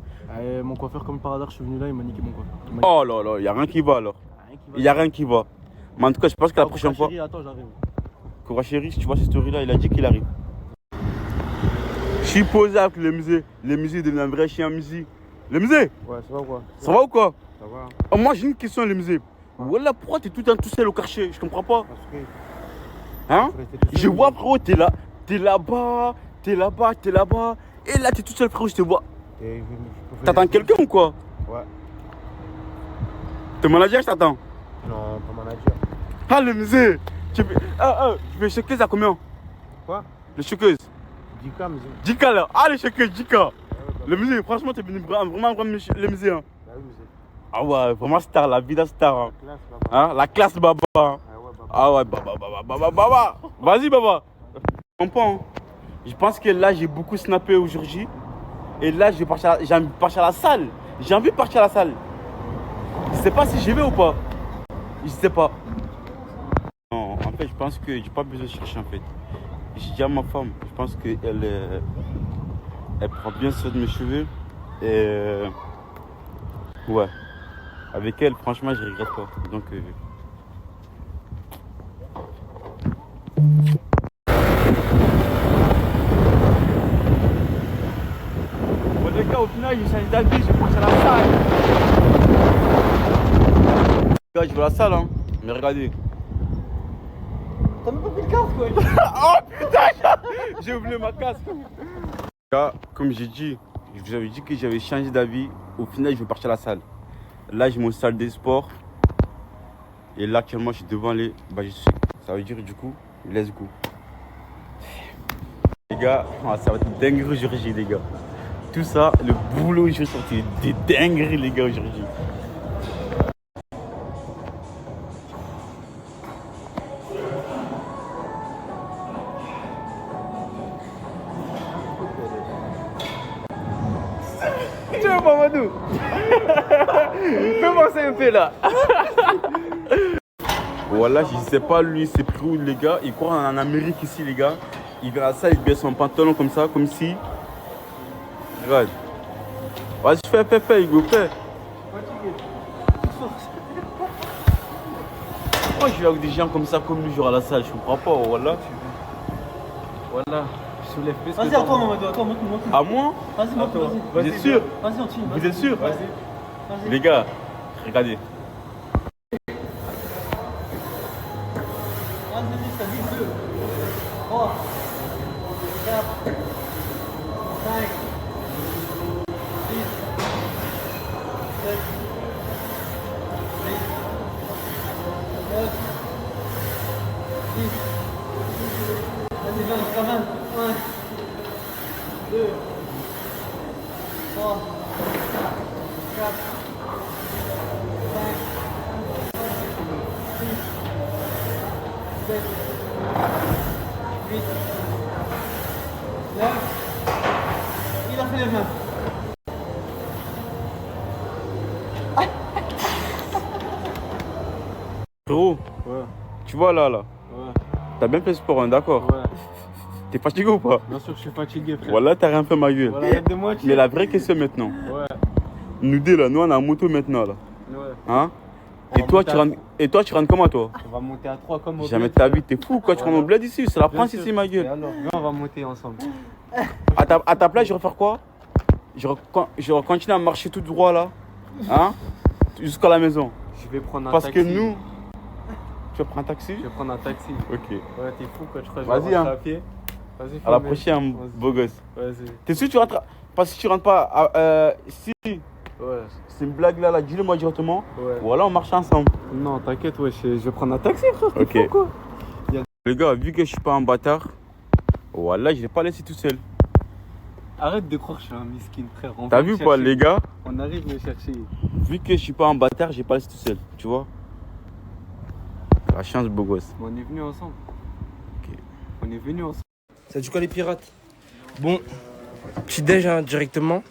Mon coiffeur, comme par hasard, je suis venu là, il m'a niqué mon coiffeur. Oh là là, y'a rien qui va alors. Y'a rien qui va. Mais en tout cas, je pense que la prochaine fois. Attends, j'arrive. Kora Chéri, si tu vois cette story là, il a dit qu'il arrive. Je suis posé avec le musée. Le musée devient un vrai chien musée. Le musée? Ouais, ça va ou quoi? Ça va ou quoi? Ça va. Oh, moi j'ai une question, le musée. Voilà, pourquoi t'es tout le temps tout seul au quartier? Je comprends pas. Hein? Je vois, frérot, t'es là, t'es là-bas, t'es là-bas, t'es là-bas. Et là, t'es tout seul, frérot, je te vois. T'attends quelqu'un ou quoi? Ouais. T'es manager, je t'attends? Non, pas manager. Ah, le musée! Tu veux choqueuse à combien? Quoi? Le choqueuse. 10K, musée. 10K là! Ah, le choqueuse, 10K! Le musée, franchement, t'es venu vraiment le musée. Hein. Bah oui, musée. Ah ouais, vraiment star, la vida star. Hein. La classe, baba. Hein? La classe, baba. Hein. Ah ouais, baba. Vas-y, baba. Je comprends. Hein. Je pense que là, j'ai beaucoup snappé aujourd'hui. Et là, j'ai envie de partir à la salle. J'ai envie de partir à la salle. Je sais pas si j'y vais ou pas. Je sais pas. Non, en fait, je pense que j'ai pas besoin de chercher en fait. J'ai dit à ma femme, je pense qu'elle prend bien soin de mes cheveux. Et ouais. Avec elle, franchement, je regrette pas. Donc bon, les gars, au final, j'ai changé d'avis, je vais partir à la salle. Les gars, je vais à la salle, hein. Mais regardez. T'as même pas pris le casque, quoi. Oh putain, j'ai oublié ma casque. Là, comme j'ai dit, je vous avais dit que j'avais changé d'avis. Au final, je vais partir à la salle. Là, j'ai mon salle de sport. Et là, actuellement, je suis devant les. Bah, je suis. Ça veut dire, du coup, let's go. Les gars, ça va être dingue aujourd'hui, les gars. Tout ça, le boulot, je vais sortir des dingueries, les gars, aujourd'hui. Tu vois, Mamadou? Fais-moi ça un peu là. Voilà, je sais pas, lui, c'est pris où, les gars. Il croit en Amérique ici, les gars. Il vient à ça, il baisse son pantalon comme ça, comme si. Regarde. Vas-y, fais, Hugo, fais. Moi, je vais avec des gens comme ça, comme lui, genre à la salle, je comprends pas, voilà. Voilà. Vas-y, attends, Mamadou, attends, montre-moi. À moi? Vas-y, montre-moi. Vous êtes sûr? Vas-y, on tire. Vous êtes sûr? Vas-y. Les gars, regardez. Vas-y, t'as dit 2, 3, 4, 5, 6, 7, 8, 9, 10. Vas-y, viens, jusqu'à 20. 1, 2, 3, 4, 5, 6, 7, 8, 9. Il a fait les mains. Frérot, Ouais. tu vois là, Ouais. t'as bien fait sport, hein, d'accord? Ouais. T'es fatigué ou pas? Bien sûr, je suis fatigué, frère. Voilà, t'as rien fait, ma gueule. Voilà, arrête de moitié. Mais la vraie question maintenant. Ouais. Nous deux là, nous on a un moto maintenant là. Ouais. Hein? On Et va toi, monter tu rentres comment toi? On va monter à 3 comme au Jamais bled. de ta vie, t'es fou quoi, tu rentres au bled ici, c'est la Bien France sûr. ici, ma Et gueule. alors, viens, on va monter ensemble. À ta place, je vais faire quoi? Je vais continuer à marcher tout droit là. Hein? Jusqu'à la maison. Je vais prendre un Parce taxi. que nous. Tu vas prendre un taxi? Je vais prendre un taxi. Ok. Ouais, t'es fou quoi, je crois que je Vas-y, vais rentrer hein. à pied. Vas-y, À la fais-le. prochaine, Vas-y. beau gosse. Vas-y. T'es sûr que tu rentres? Parce que si tu rentres pas. Si. Ouais. C'est une blague là, dis-le moi directement. Ouais. Voilà, on marche ensemble. Non, t'inquiète, ouais, je vais prendre un taxi, frère. T'es Ok. fou quoi. Les gars, vu que je suis pas un bâtard, voilà, je l'ai pas laissé tout seul. Arrête de croire que je suis un miskin, frère. On T'as va vu me quoi, chercher. les gars? On arrive me chercher. Vu que je suis pas un bâtard, j'ai pas laissé tout seul, tu vois. La chance, beau gosse. On est venus ensemble. Ok. On est venus ensemble. Ça dit quoi les pirates? Bon, petit déj hein, directement.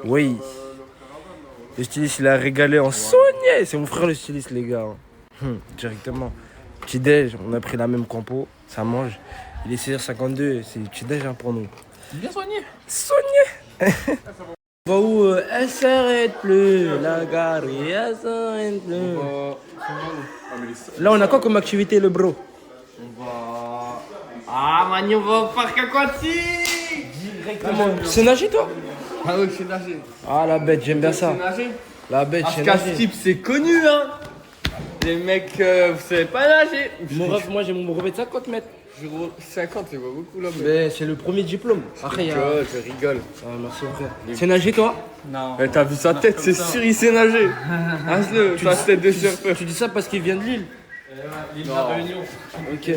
Oui. Le styliste il a régalé en sonnier. C'est mon frère le styliste les gars. Directement. Petit déj, on a pris la même compo. Ça mange. Il est 16h52, c'est petit déj hein, pour nous. Bien soigné. Soigné. On va où elle s'arrête plus, la gare, elle s'arrête plus. Là, on a quoi comme activité, le bro? On va. Ah, Mani, on va au parc aquatique. Directement. C'est nager, toi? Ah oui, je sais nager. Ah, la bête, j'aime bien ça. C'est nager. La bête, Parce c'est qu'à nager. ce type, c'est connu, hein. Les mecs, vous savez pas nager. Moi, j'ai mon brevet de 50 mètres. 50, c'est pas beaucoup là. Mais c'est le premier diplôme. Après, il y a. Je rigole. Ah, merci, mon frère. C'est nager, toi? Non. Mais t'as vu sa tête, c'est sûr, il sait nager. As-le, sa tête de surfeur. Tu dis ça parce qu'il vient de Lille? L'île de la Réunion. Ok.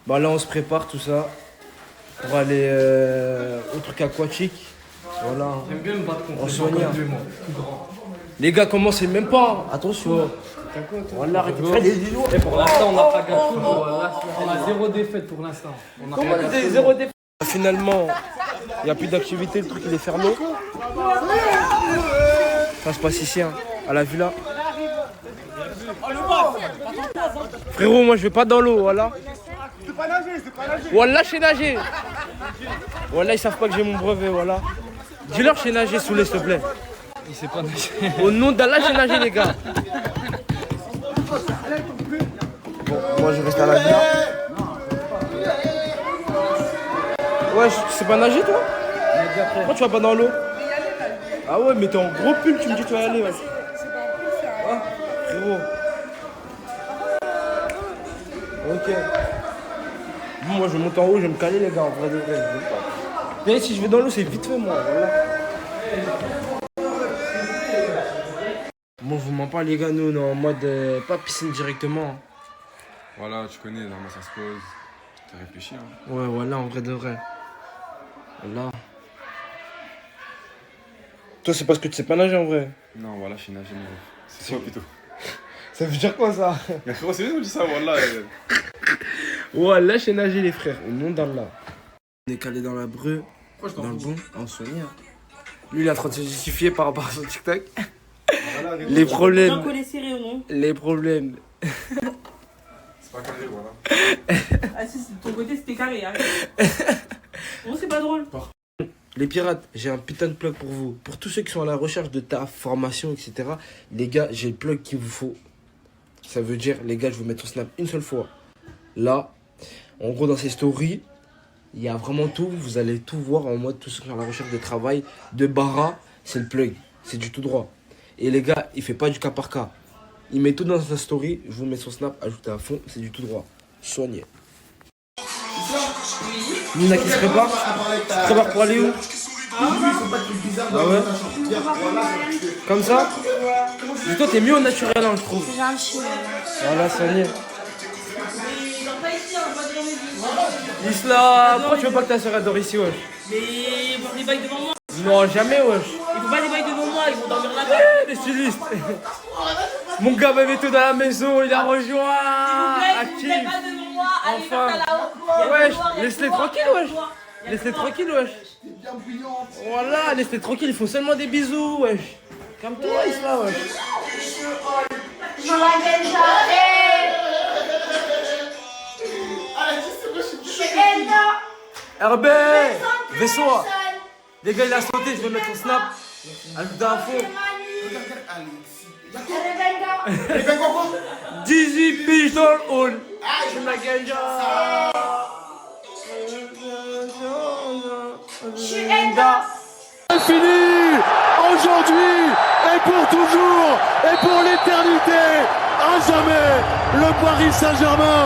Bah là, on se prépare tout ça pour aller au truc aquatique. Voilà. J'aime bien me battre contre On les soigne. gens comme moi, plus grand. Les gars, commencez même pas. Attention. Voilà, arrêtez de faire les vidéos. Et pour l'instant, on n'a pas gagné. On a 0 défaite pour l'instant. Comment les 0 défaite? Finalement, il n'y a plus d'activité, le truc il est fermé. Ça se passe ici, hein, à la villa. Frérot, moi je vais pas dans l'eau, voilà. C'est pas nager, c'est pas nager. Voilà, je sais nager. Voilà, ils savent pas que j'ai mon brevet, voilà. Dis-leur, je sais nager sous les, s'il te plaît. Il sait pas nager. Au nom d'Allah, j'ai nagé, les gars. Bon, moi je reste à la villa. Ouais, tu sais pas nager, toi? Pourquoi tu vas pas dans l'eau? Ah ouais, mais t'es en gros pull, tu me dis que tu vas y aller, ouais. Ah, frérot. Ok. Bon, moi je monte en haut, je vais me caler, les gars, en vrai de vrai. Mais si je vais dans l'eau, c'est vite fait, moi, voilà. Bon, je vous mens pas, les gars, nous on est en mode pas piscine directement. Voilà, tu connais, normalement ça se pose. T'as réfléchi, hein. Ouais, voilà, en vrai de vrai. Voilà. Toi, c'est parce que tu sais pas nager en vrai. Non, voilà, je suis nagé, mais c'est toi plutôt. Ça veut dire quoi ça? Mais frérot, c'est lui qui me dit ça, voilà. Voilà, je sais nager, les frères. Au nom d'Allah. On est calé dans la breu, dans le bon, en soigné. Lui, il est en train de se justifier par rapport à son TikTok. Voilà, les problèmes. Les problèmes. C'est pas carré, voilà. Ah si, de ton côté c'était carré, hein. Bon, c'est pas drôle. Les pirates, j'ai un putain de plug pour vous. Pour tous ceux qui sont à la recherche de ta formation, etc. Les gars, j'ai le plug qu'il vous faut. Ça veut dire, les gars, je vous mets ton snap une seule fois. Là, en gros, dans ces stories, il y a vraiment tout. Vous allez tout voir en mode tous ceux qui sont à la recherche de travail. De Bara, c'est le plug. C'est du tout droit. Et les gars, il fait pas du cas par cas. Il met tout dans sa story. Je vous mets son snap, ajoutez à fond. C'est du tout droit. Soignez. Nina qui se prépare. Tu te prépares pour aller où? Ah ouais? Comme ça? Mais toi t'es mieux au naturel hein, je trouve. Voilà, soigné. Isla, pourquoi tu veux pas que ta soeur adore ici wesh? Mais ils vont des bails devant moi. Non, jamais wesh. Ils font pas des bails devant moi, ils vont dormir là-bas. Les stylistes. Mon gars m'avait tout dans la maison, il a rejoint. Actif. Enfin. Wesh, laisse-les tranquilles wesh. Laisse-les tranquilles wesh. Voilà, laisse-les tranquilles, ils font seulement des bisous wesh. Calme-toi Isla wesh. RB, vaisseau. Les gars il a sauté, je vais mettre ton snap. Ajoute d'infos. Dizzy Beach dans le hall. Je me la ganja. C'est fini aujourd'hui et pour toujours et pour l'éternité. À jamais, le Paris Saint-Germain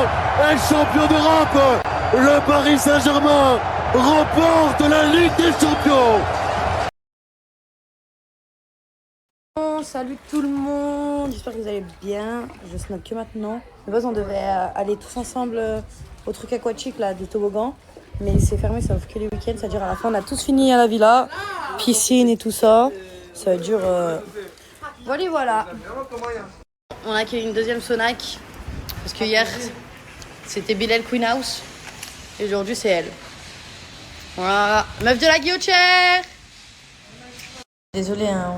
est champion d'Europe. Le Paris Saint-Germain remporte la Ligue des Champions. Salut tout le monde, j'espère que vous allez bien. Je snap que maintenant. De base, on devait aller tous ensemble au truc aquatique là, des toboggans. Mais c'est fermé, ça ouvre que les week-ends. C'est-à-dire à la fin, on a tous fini à la villa, piscine et tout ça. Ça dure. Voilà, voilà. On a accueilli une deuxième Sonac. Parce que hier, c'était Bilal Queen House. Et aujourd'hui, c'est elle. Voilà. Meuf de la guillotière. Désolée, hein,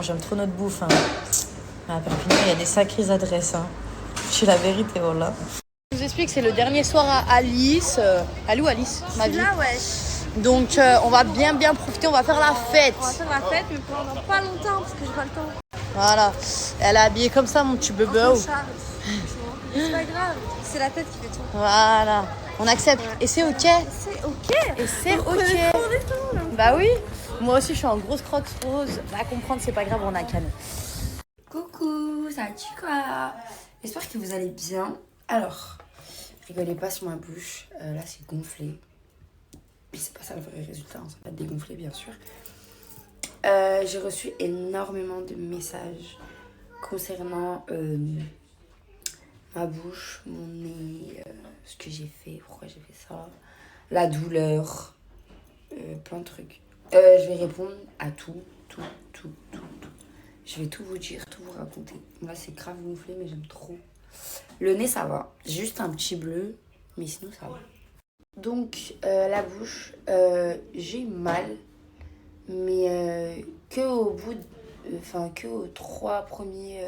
j'aime trop notre bouffe. Hein. À Perpignan, il y a des sacrées adresses. Hein. Je la vérité, voilà. Je vous explique, c'est le dernier soir à Alice. Ali ou Alice, ma vie. Là, ouais. Donc, on va bien profiter, on va faire la fête. On va faire la fête, mais pendant pas longtemps, parce que j'ai pas le temps. Voilà. Elle est habillée comme ça, mon petit bébé. C'est pas grave, c'est la tête qui fait tout. Voilà. On accepte. Et c'est ok. C'est ok. Et c'est ok. Bah oui. Moi aussi, je suis en grosse croque rose. Va comprendre, c'est pas grave, on a canne. Coucou, ça va quoi? J'espère que vous allez bien. Alors, rigolez pas sur ma bouche. Là, c'est gonflé. Mais c'est pas ça le vrai résultat, hein. Ça va dégonfler, bien sûr. J'ai reçu énormément de messages concernant ma bouche, mon nez, ce que j'ai fait, pourquoi j'ai fait ça, la douleur, plein de trucs. Je vais répondre à tout. Je vais tout vous dire, tout vous raconter. Là, c'est grave gonflé, mais j'aime trop. Le nez, ça va. J'ai juste un petit bleu, mais sinon, ça va. Donc, la bouche, j'ai eu mal, mais que au bout, que aux 3 premiers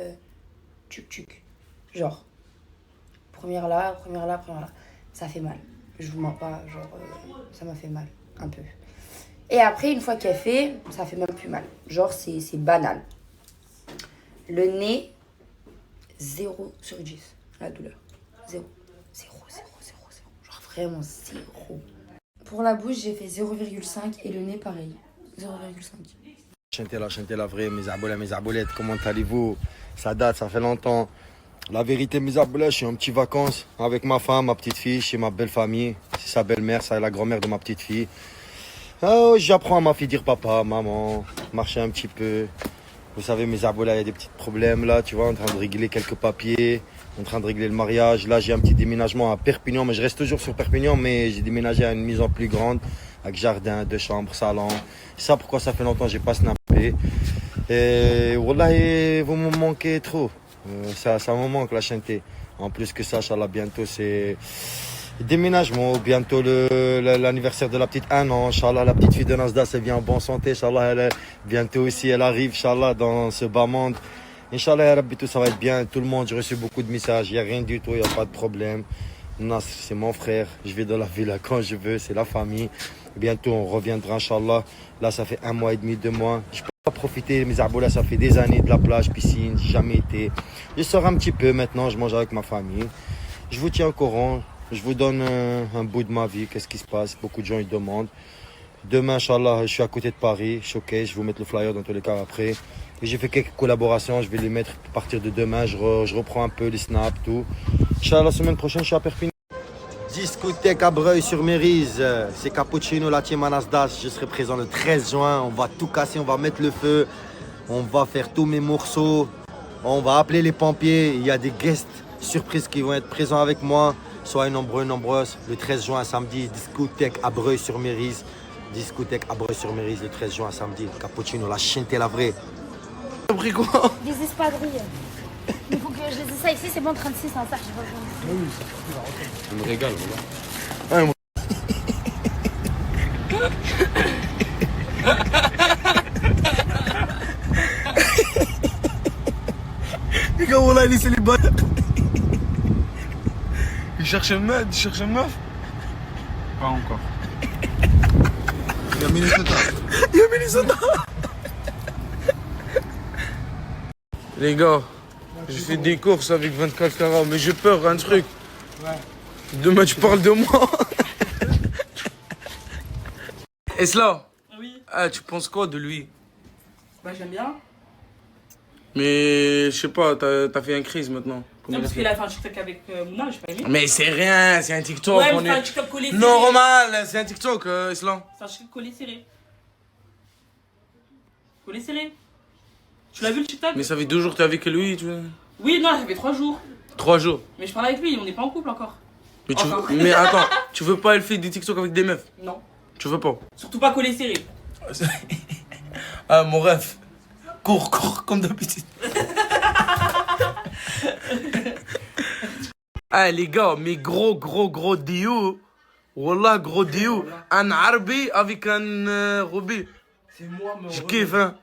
tuc-tuc. Genre, première là. Ça fait mal. Je vous mens pas, genre, ça m'a fait mal, un peu. Et après, une fois qu'elle fait, ça fait même plus mal. Genre, c'est banal. Le nez, 0 sur 10, la douleur. 0. Genre vraiment 0. Pour la bouche, j'ai fait 0,5 et le nez, pareil. 0,5. Chantez la vraie, mes arboulettes, comment allez-vous? Ça date, ça fait longtemps. La vérité, mes arboulettes, je suis en petite vacances avec ma femme, ma petite fille, chez ma belle famille. C'est sa belle-mère, ça est la grand-mère de ma petite fille. J'apprends à ma fille dire papa, maman, marcher un petit peu. Vous savez, mes arboulettes, il y a des petits problèmes là, tu vois, en train de régler quelques papiers, en train de régler le mariage. Là, j'ai un petit déménagement à Perpignan, mais je reste toujours sur Perpignan, mais j'ai déménagé à une maison plus grande, avec jardin, 2 chambres, salon. Ça, pourquoi ça fait longtemps que j'ai pas snappé. Et wallah, vous me manquez trop. Ça me manque la chanter. En plus que ça, Inch'Allah, bientôt c'est déménagement, bientôt l'anniversaire de la petite 1 an. Inch'Allah, la petite fille de Nasda, elle vient en bonne santé. Inch'Allah, bientôt aussi, elle arrive, Inch'Allah, dans ce bas monde. Inch'Allah, ya Rabbi, tout ça va être bien. Tout le monde, j'ai reçu beaucoup de messages. Il n'y a rien du tout, il n'y a pas de problème. Nasr, c'est mon frère. Je vais dans la ville quand je veux, c'est la famille. Bientôt, on reviendra, Inch'Allah. Là, ça fait 1 mois et demi, 2 mois. Je peux pas profiter, mes arbres là, ça fait des années de la plage, piscine, j'ai jamais été. Je sors un petit peu maintenant, je mange avec ma famille. Je vous tiens au courant. Je vous donne un bout de ma vie, qu'est-ce qui se passe. Beaucoup de gens ils demandent. Demain, Inch'Allah, je suis à côté de Paris, showcase, je vais vous mettre le flyer dans tous les cas après. Et j'ai fait quelques collaborations, je vais les mettre à partir de demain. Je reprends un peu les snaps, tout. Inch'Allah, la semaine prochaine, je suis à Perpignan. Discothèque à Breuil-sur-Mérise, c'est Cappuccino, la team Anasdas. Je serai présent le 13 juin, on va tout casser, on va mettre le feu. On va faire tous mes morceaux. On va appeler les pompiers, il y a des guests surprises qui vont être présents avec moi. Soyez nombreux, nombreuses. Le 13 juin, samedi, discothèque à Breuil-sur-Mérise. Discothèque à Breuil-sur-Mérise, le 13 juin, samedi. Cappuccino, la chinte la vraie. T'as pris quoi? Des espadrilles. Il faut que je les essaye. Ici, c'est bon, 36, hein, ça, j'ai pas besoin. Je me régale, voilà. Les gars, voilà, il est célibataire. Il cherche une meuf. Pas encore. Il y a Minnesota. Les gars, je fais des courses avec 24 carats, mais j'ai peur d'un truc. Ouais. Demain, tu parles de moi. Esla. Oui. Ah, tu penses quoi de lui? Bah, j'aime bien. Mais je sais pas, t'as fait un crise maintenant. Non, parce qu'il a fait un TikTok avec Mouna, j'ai pas aimé. Mais c'est rien, c'est un TikTok. Ouais, mais c'est un TikTok collé serré. Normal, c'est un TikTok, Islam. C'est un TikTok collé serré. Collé serré. Tu l'as vu le TikTok? Mais ça fait 2 jours que t'es avec lui, tu vois. Oui, non, ça fait 3 jours. 3 jours. Mais je parle avec lui, on n'est pas en couple encore. Mais, Encore. mais attends, tu veux pas elle fait des TikTok avec des meufs? Non. Tu veux pas? Surtout pas collé serré. Ah, mon ref. Cours, comme d'habitude. Ah les gars, mais gros Dio. Wallah, gros Dio. Un Arbi avec un Robi. C'est moi, mais Je kiffe, hein.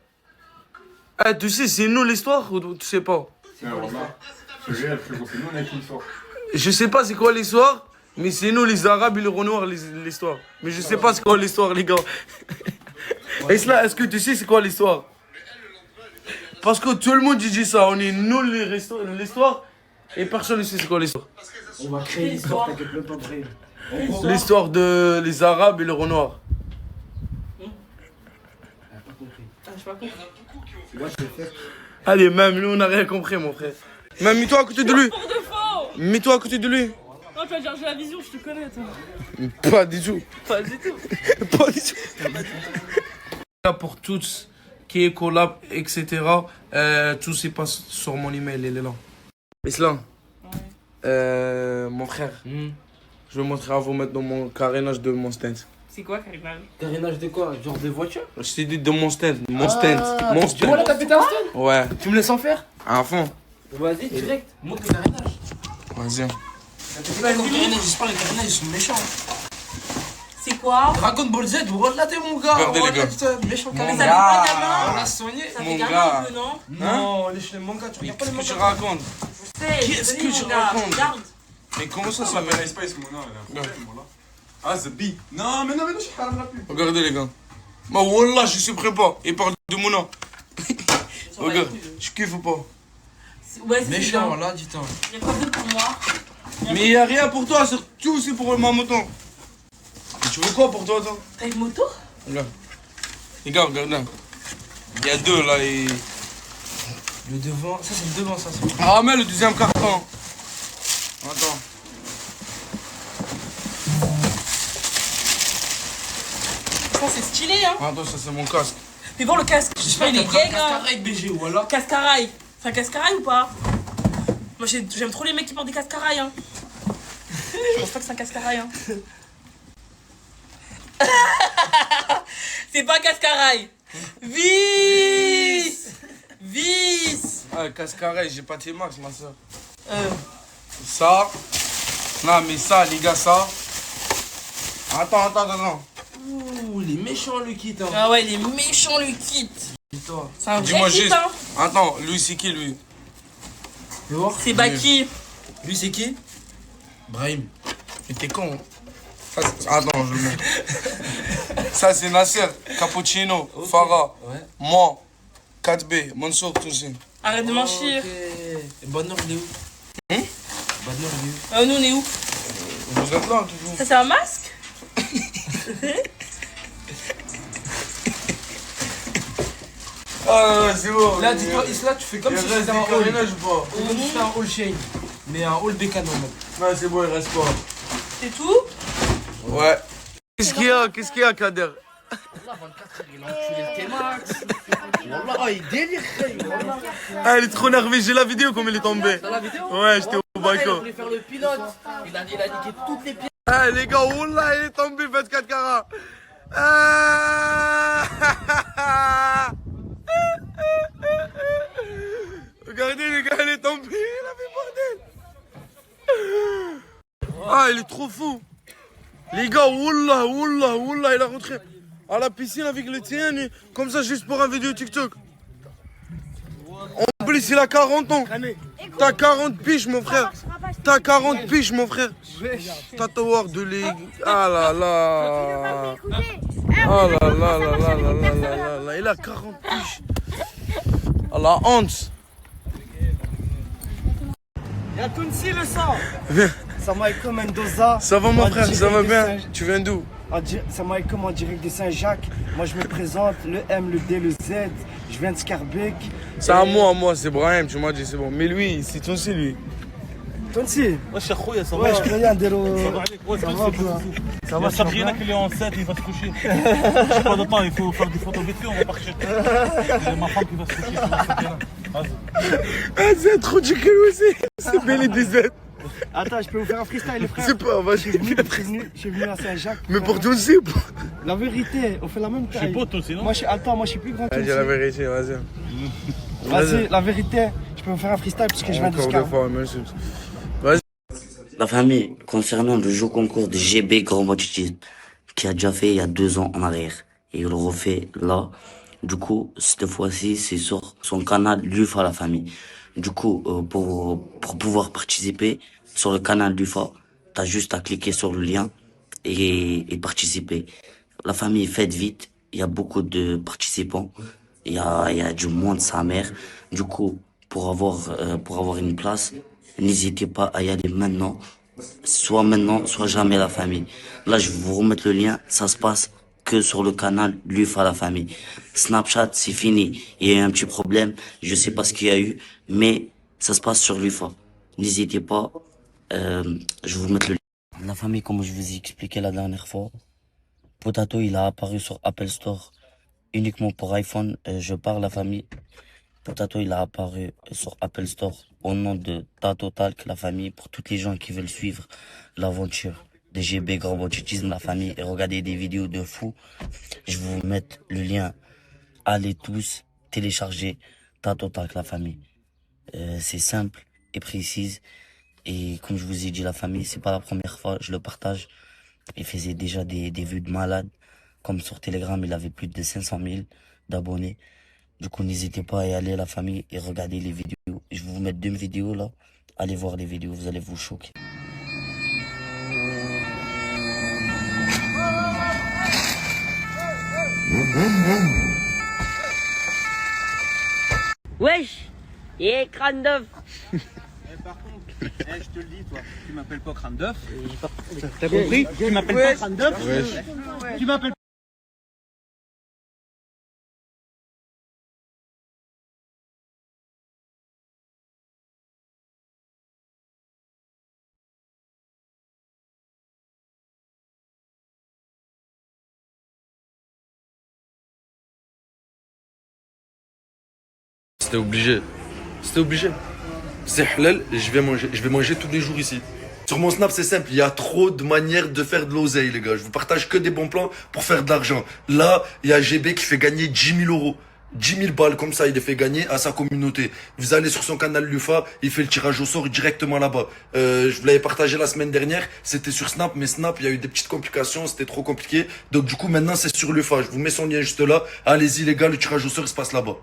Ah, tu sais, c'est nous l'histoire ou tu sais pas? C'est réel, frérot, c'est nous, on a écrit l'histoire. Je sais pas c'est quoi l'histoire, mais c'est nous les Arabes et les Renoirs l'histoire. Mais je sais pas c'est quoi l'histoire, les gars. Isla, est-ce que tu sais c'est quoi l'histoire? Parce que tout le monde dit ça, on est nous l'histoire et personne ne sait c'est quoi l'histoire. On va créer l'histoire, t'inquiète même pas de créer. L'histoire de les Arabes et les Renoirs. J'ai pas compris. Allez, même lui, on n'a rien compris, mon frère. Même mets-toi à côté de lui. Mets-toi à côté de lui. Non, tu vas dire, j'ai la vision, je te connais, toi. Pas du tout. Pas du tout. Pas du tout. Pour tous qui est collab, etc. Tout se passe sur mon email, il est là. Islam, mon frère, je vais montrer à vous maintenant mon carénage de mon stand. C'est quoi, carénage? Carénage de quoi? Genre de voiture? Je t'ai dit de mon stand. Mon stand. Mon stand. Voilà, t'as pété un stand? Ouais. Tu me laisses en faire? À fond. Vas-y, direct. Montre le carénage. Vas-y. J'espère que les carénages ils sont méchants. C'est quoi? Dragon Ball Z, voilà t'es mon gars. Regardez, les gars. Méchant Mon carénage. gars. On l'a soigné. Ça Mon fait gamin gars. un peu, non? Non, on est chez les mangas, tu regardes pas les Qu'est-ce que mangas. tu racontes? Je sais, Qu'est-ce que tu racontes? Regarde. Mais comment ça Ça s'appelle? s'appelle Spice, mon nom, il a un problème, voilà. Ah, c'est B. Non, mais je suis haram la pub. Regardez les gars. Bah wallah, je suis prêt pas. Il parle de mon nom. Regarde, je kiffe ou pas? Ouais, c'est Méchant, bien. là, dis-toi. Il y a pas de pour moi. Mais il y a rien pour toi, surtout c'est pour ma moto. Et tu veux quoi pour toi, toi? T'as une moto? Regarde. Les gars, regarde là. Il y a deux là et. Le devant, ça c'est le devant, ça c'est. Ah, mais le deuxième carton. Attends. Ça, c'est stylé, hein. Attends, ça c'est mon casque. Mais bon, le casque, j'espère il est gay, gars. Cascaraï BG ou alors? Cascaraï. C'est un cascaraï ou pas? Moi, j'aime trop les mecs qui portent des cascaraï, hein. Je pense pas que c'est un cascaraï, hein. C'est pas un cascaraï. Vis. Ah, cascaré, j'ai pas tes max, ma soeur. Ça. Non, mais ça, les gars, ça. Attends. Ouh, il est méchant le kit, hein. Ah ouais, il est méchant, le kit. Dis-toi. C'est un Dis-moi vrai kit, juste. hein. Attends, lui, c'est qui, lui? C'est Baki. Lui, c'est qui? Brahim. Mais t'es con. Ça, attends, je le mets. Ça, c'est Nasser, Cappuccino, okay. Farah, ouais. Moi, 4B, Mansour, tout ça. Arrête de mentir. Et Bonheur, il est où? Bonheur, il est où? Nous, on est où? Vous êtes là, toujours. Ça, c'est un masque? Ah, c'est bon. Là, dis-toi, Isla, tu fais comme si c'était un haul. Comme si c'était un haul Shane. Mais un haul Beckham, en mode. Ouais, c'est bon, il reste pas. C'est tout? Ouais. Qu'est-ce qu'il y a, Kader? Il a enculé le T-Max. Wallah, il délire. Ah, il est trop nerveux, j'ai la vidéo comme il est tombé. T'as la vidéo? Ouais, j'étais au balcon. Il voulait faire le pilote. Il a niqué toutes les pièces. Ah, les gars, wallah, il est tombé 24 carats. Ah. Regardez, les gars, il est tombé. Il a fait bordel. Ah, il est trop fou. Les gars, wallah, il a rentré à la piscine avec le tien, comme ça, juste pour un vidéo TikTok. En plus, il a 40 ans. T'as 40 piges, mon frère. T'as 40 piges, mon frère. Tatoueur de ligue. Ah là là. Ah là là là là là là là. Il a 40 piges. Ah la honte. Y'a Tounsi le sang. Viens. Salam alaikum Mendoza. Ça va, mon frère, ça va bien? Tu viens d'où? Salam alaikum en direct de Saint-Jacques. Moi je me présente, le M, le D, le Z. Je viens de Scarbeck. C'est à moi, c'est Brahim, tu m'as dit c'est bon. Mais lui, c'est Tounsi, lui. Tounsi. Wesh, Akhoya, ça va? Ouais, je peux rien dire. Ça va, ça va, Sabrina qui est enceinte, il va se coucher. Je sais pas de temps, il faut faire des photos vite fait, on va partir. C'est ma femme qui va se coucher. Ah, c'est trop du cul aussi. C'est Belly DZ. Attends, je peux vous faire un freestyle, les frères. C'est pas, vas-y. Je suis venu à Saint-Jacques. Mais pour Tounsi ou pas? La vérité, on fait la même taille. Je suis pas Tounsi, non? Moi, je suis plus grand Tounsi. J'ai la vérité, vas-y. Vas-y, la vérité, je peux vous faire un freestyle parce que je viens de Encore Scarbeck. deux fois, merci. Vas-y. La famille, concernant le jeu concours de GB Grand Banditisme, qui a déjà fait il y a 2 ans en arrière, et il le refait là. Du coup, cette fois-ci, c'est sur son canal Lufa la famille. Du coup, pour pouvoir participer sur le canal Lufa, t'as juste à cliquer sur le lien et participer. La famille, faites vite. Il y a beaucoup de participants. Il y a du monde, sa mère. Du coup, pour avoir une place, n'hésitez pas à y aller maintenant. Soit jamais la famille. Là, je vais vous remettre le lien. Ça se passe que sur le canal Lufa la famille. Snapchat, c'est fini. Il y a eu un petit problème. Je sais pas ce qu'il y a eu, mais ça se passe sur Lufa. N'hésitez pas. Je vais vous mettre le lien. La famille, comme je vous ai expliqué la dernière fois, Potato, il a apparu sur Apple Store uniquement pour iPhone. Je parle la famille. Potato, il a apparu sur Apple Store au nom de Tato Talk, la famille, pour toutes les gens qui veulent suivre l'aventure de GB Grand Banditisme, la famille, et regarder des vidéos de fous. Je vais vous mettre le lien. Allez tous télécharger Tato Talk, la famille. C'est simple et précise. Et comme je vous ai dit, la famille, c'est pas la première fois, je le partage. Il faisait déjà des vues de malade. Comme sur Telegram, il avait plus de 500 000 d'abonnés. Du coup, n'hésitez pas à y aller, la famille, et regarder les vidéos. Je vais vous mettre 2 vidéos là. Allez voir les vidéos, vous allez vous choquer. Wesh, crâne d'œuf. Par contre, je te le dis, toi, tu m'appelles pas crâne d'œuf. T'as compris? Tu m'appelles pas crâne d'œuf. Tu m'appelles. C'était obligé. C'était obligé. C'est halal et je vais manger tous les jours ici. Sur mon Snap, c'est simple. Il y a trop de manières de faire de l'oseille, les gars. Je vous partage que des bons plans pour faire de l'argent. Là, il y a GB qui fait gagner 10 000 euros. 10 000 balles comme ça, il les fait gagner à sa communauté. Vous allez sur son canal Lufa, il fait le tirage au sort directement là-bas. Je vous l'avais partagé la semaine dernière, c'était sur Snap, mais Snap, il y a eu des petites complications, c'était trop compliqué. Donc du coup, maintenant, c'est sur Lufa. Je vous mets son lien juste là. Allez-y, les gars, le tirage au sort, il se passe là-bas.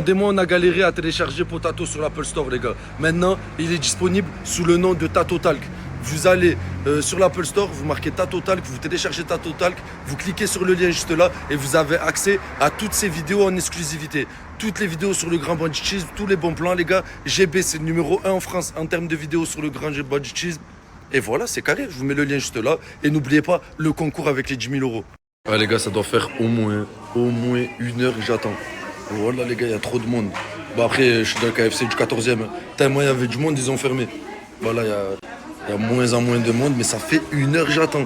Des mois, on a galéré à télécharger Potato sur l'Apple Store, les gars. Maintenant, il est disponible sous le nom de Tato Talk. Vous allez sur l'Apple Store, vous marquez Tato Talk, vous téléchargez Tato Talk, vous cliquez sur le lien juste là et vous avez accès à toutes ces vidéos en exclusivité. Toutes les vidéos sur le Grand Banditisme, tous les bons plans, les gars. GB, c'est le numéro 1 en France en termes de vidéos sur le Grand Banditisme. Et voilà, c'est carré. Je vous mets le lien juste là. Et n'oubliez pas le concours avec les 10 000 euros. Ouais, les gars, ça doit faire au moins 1 heure que j'attends. Voilà les gars, il y a trop de monde. Bon après, je suis dans le KFC du 14e. Tellement il y avait du monde, ils ont fermé. Voilà, il y a moins en moins de monde, mais ça fait 1 heure que j'attends.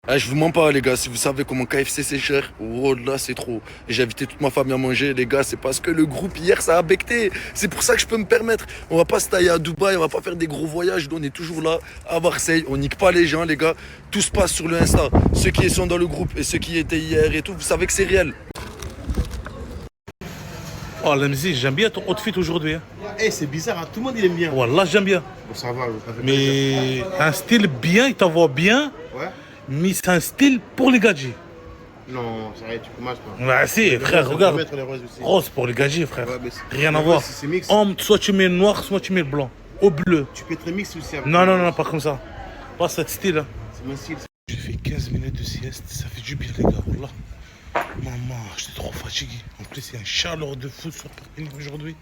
Ah, je vous mens pas les gars, si vous savez comment KFC c'est cher, oh là c'est trop. J'ai invité toute ma famille à manger, les gars, c'est parce que le groupe hier ça a becté. C'est pour ça que je peux me permettre. On va pas se tailler à Dubaï, on va pas faire des gros voyages, nous on est toujours là à Marseille, on nique pas les gens les gars. Tout se passe sur le Insta. Ceux qui sont dans le groupe et ceux qui étaient hier et tout, vous savez que c'est réel. Oh, Lemzi, j'aime bien ton outfit aujourd'hui. Hein. Hey, c'est bizarre, hein. Tout le monde il aime bien. Wallah, j'aime bien. Bon, ça va, mais un style bien, il t'envoie bien. Ouais. Mais c'est un style pour les gadgets. Non, ça tu commences pas. Ouais, si, frère, regarde. Rose pour les gadgets, frère. Ouais, rien à voir. Soit tu mets le noir, soit tu mets le blanc. Au bleu. Tu peux être mix aussi avec. Non, pas comme ça. Pas ce style. Hein. C'est mon style. J'ai fait 15 minutes de sieste, ça fait du bien, les gars. Wallah. Maman, j'étais trop fatigué. En plus, il y a une chaleur de fou sur Paris aujourd'hui.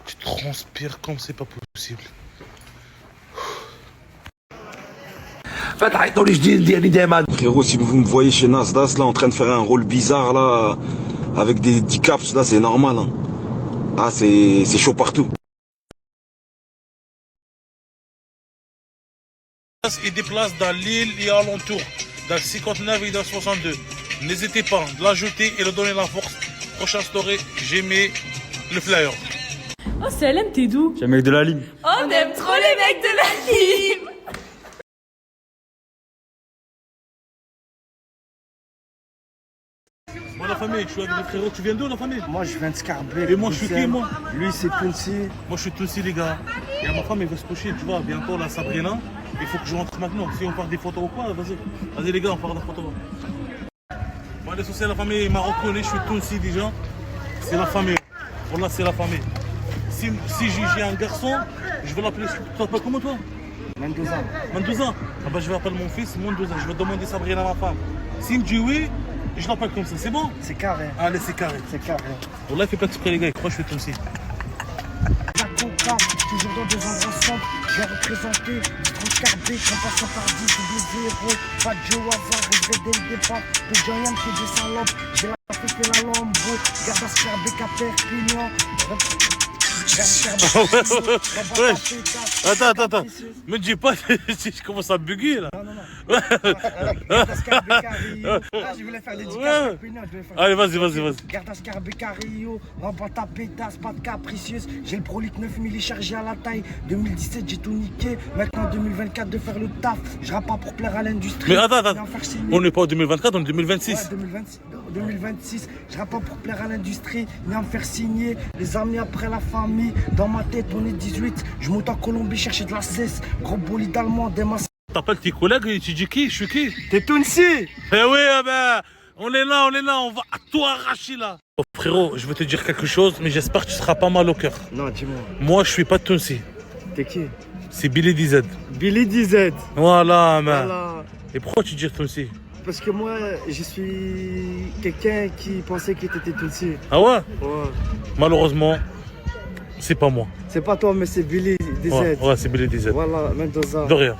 Tu transpires comme c'est pas possible. Frérot, si vous me voyez chez Nasdaq là en train de faire un rôle bizarre là, avec des caps là, c'est normal. Hein. Ah, c'est chaud partout. Il déplace dans l'île et alentour, dans le 59 et dans le 62. N'hésitez pas de l'ajouter et de donner la force. Prochaine story, j'ai mis le flyer. Oh, c'est LM, t'es d'où? J'ai un mec de la Lime. Oh, on aime trop les mecs de la Lime. Moi, la famille, je suis avec les frérots. Tu viens d'où, la famille? Moi, je viens de Scarbeck. Et moi, je suis qui, moi? Lui, c'est Tounsi. Moi, je suis Tounsi, les gars. Et ma femme, elle veut se coucher, tu vois. Bientôt, la Sabrina, Il faut que je rentre maintenant. Si on part des photos ou quoi, vas-y. Vas-y les gars, on part des photos. Bon, allez, c'est la famille marocaine, je suis Tounsi déjà. C'est la famille. Voilà, c'est la famille. Si j'ai un garçon, je vais l'appeler. Tu t'appelles comment toi? Mendoza. Mendoza. Ah bah, je vais appeler mon fils Mendoza. Je vais demander Sabrina à ma femme. S'il me dit oui, je l'appelle comme ça. C'est bon? C'est carré. Allez, c'est carré. C'est carré. Voilà, il fait pas exprès les gars. Il croit que je suis Tounsi. Toujours dans des endroits sombres, j'ai représenté trop carbé, en passant par 10 ou 0. Pas de Joe hasard, regret dès le départ. De Giant qui descend l'ombre, j'ai la fait la lambeau. Garde à Scarbeck à Perpignan. Attends. Me dis pas, je commence à bugger là. Non. Je voulais faire des dédicaces. Allez, vas-y. Garde à Scarbeck à Rio, en bas ta pétasse, pas de capricieuse. J'ai le Prolique 9000 chargé à la taille. 2017, j'ai tout niqué. Maintenant, 2024, de faire le taf. Je rappe pas pour plaire à l'industrie. Mais attends. On n'est pas en 2024, on est en 2026. Ouais, 2026, je rappe pas pour plaire à l'industrie, ni à me faire signer. Les amis après la famille, dans ma tête on est 18. Je monte en Colombie chercher de la cesse. Gros bolide allemand, des masses. T'appelles tes collègues et tu dis qui? Je suis qui? T'es Tounsi. Eh oui, on est là, on va à tout arracher là. Oh, frérot, je veux te dire quelque chose, mais j'espère que tu seras pas mal au cœur. Non, dis-moi. Moi, je suis pas Tounsi. T'es qui? C'est Billy DZ. Billy DZ. Voilà, man. Voilà. Et pourquoi tu dis Tounsi? Parce que moi, je suis quelqu'un qui pensait que t'étais Tounsi. Ah ouais? Ouais. Malheureusement, c'est pas moi. C'est pas toi, mais c'est Billy DZ. Ouais, c'est Billy DZ. Voilà, Mendoza. De rien.